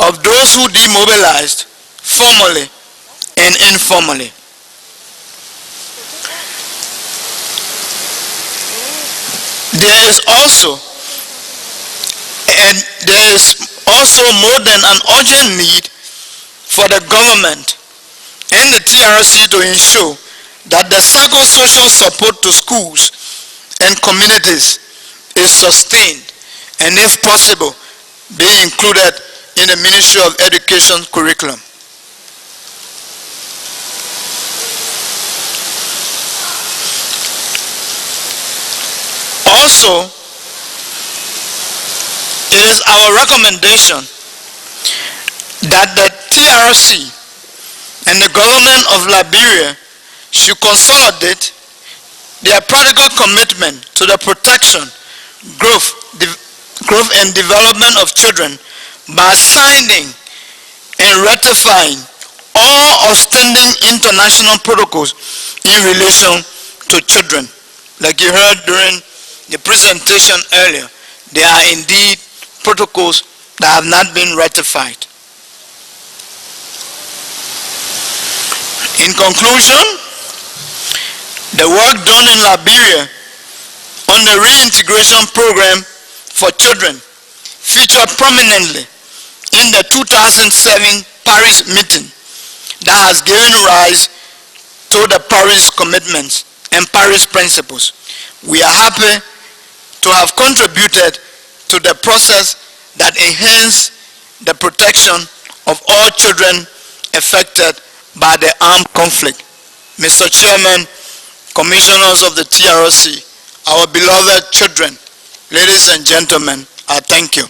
of those who demobilized formally and informally. There is also more than an urgent need for the government and the TRC to ensure that the psychosocial support to schools and communities is sustained, and if possible, be included in the Ministry of Education curriculum. Also, it is our recommendation that the TRC and the government of Liberia should consolidate their practical commitment to the protection, growth and development of children by signing and ratifying all outstanding international protocols in relation to children. Like you heard during the presentation earlier, there are indeed protocols that have not been ratified. In conclusion, the work done in Liberia on the reintegration program for children featured prominently in the 2007 Paris meeting that has given rise to the Paris commitments and Paris principles. We are happy to have contributed to the process that enhance the protection of all children affected by the armed conflict. Mr. Chairman, Commissioners of the TRC, our beloved children, ladies and gentlemen, I thank you.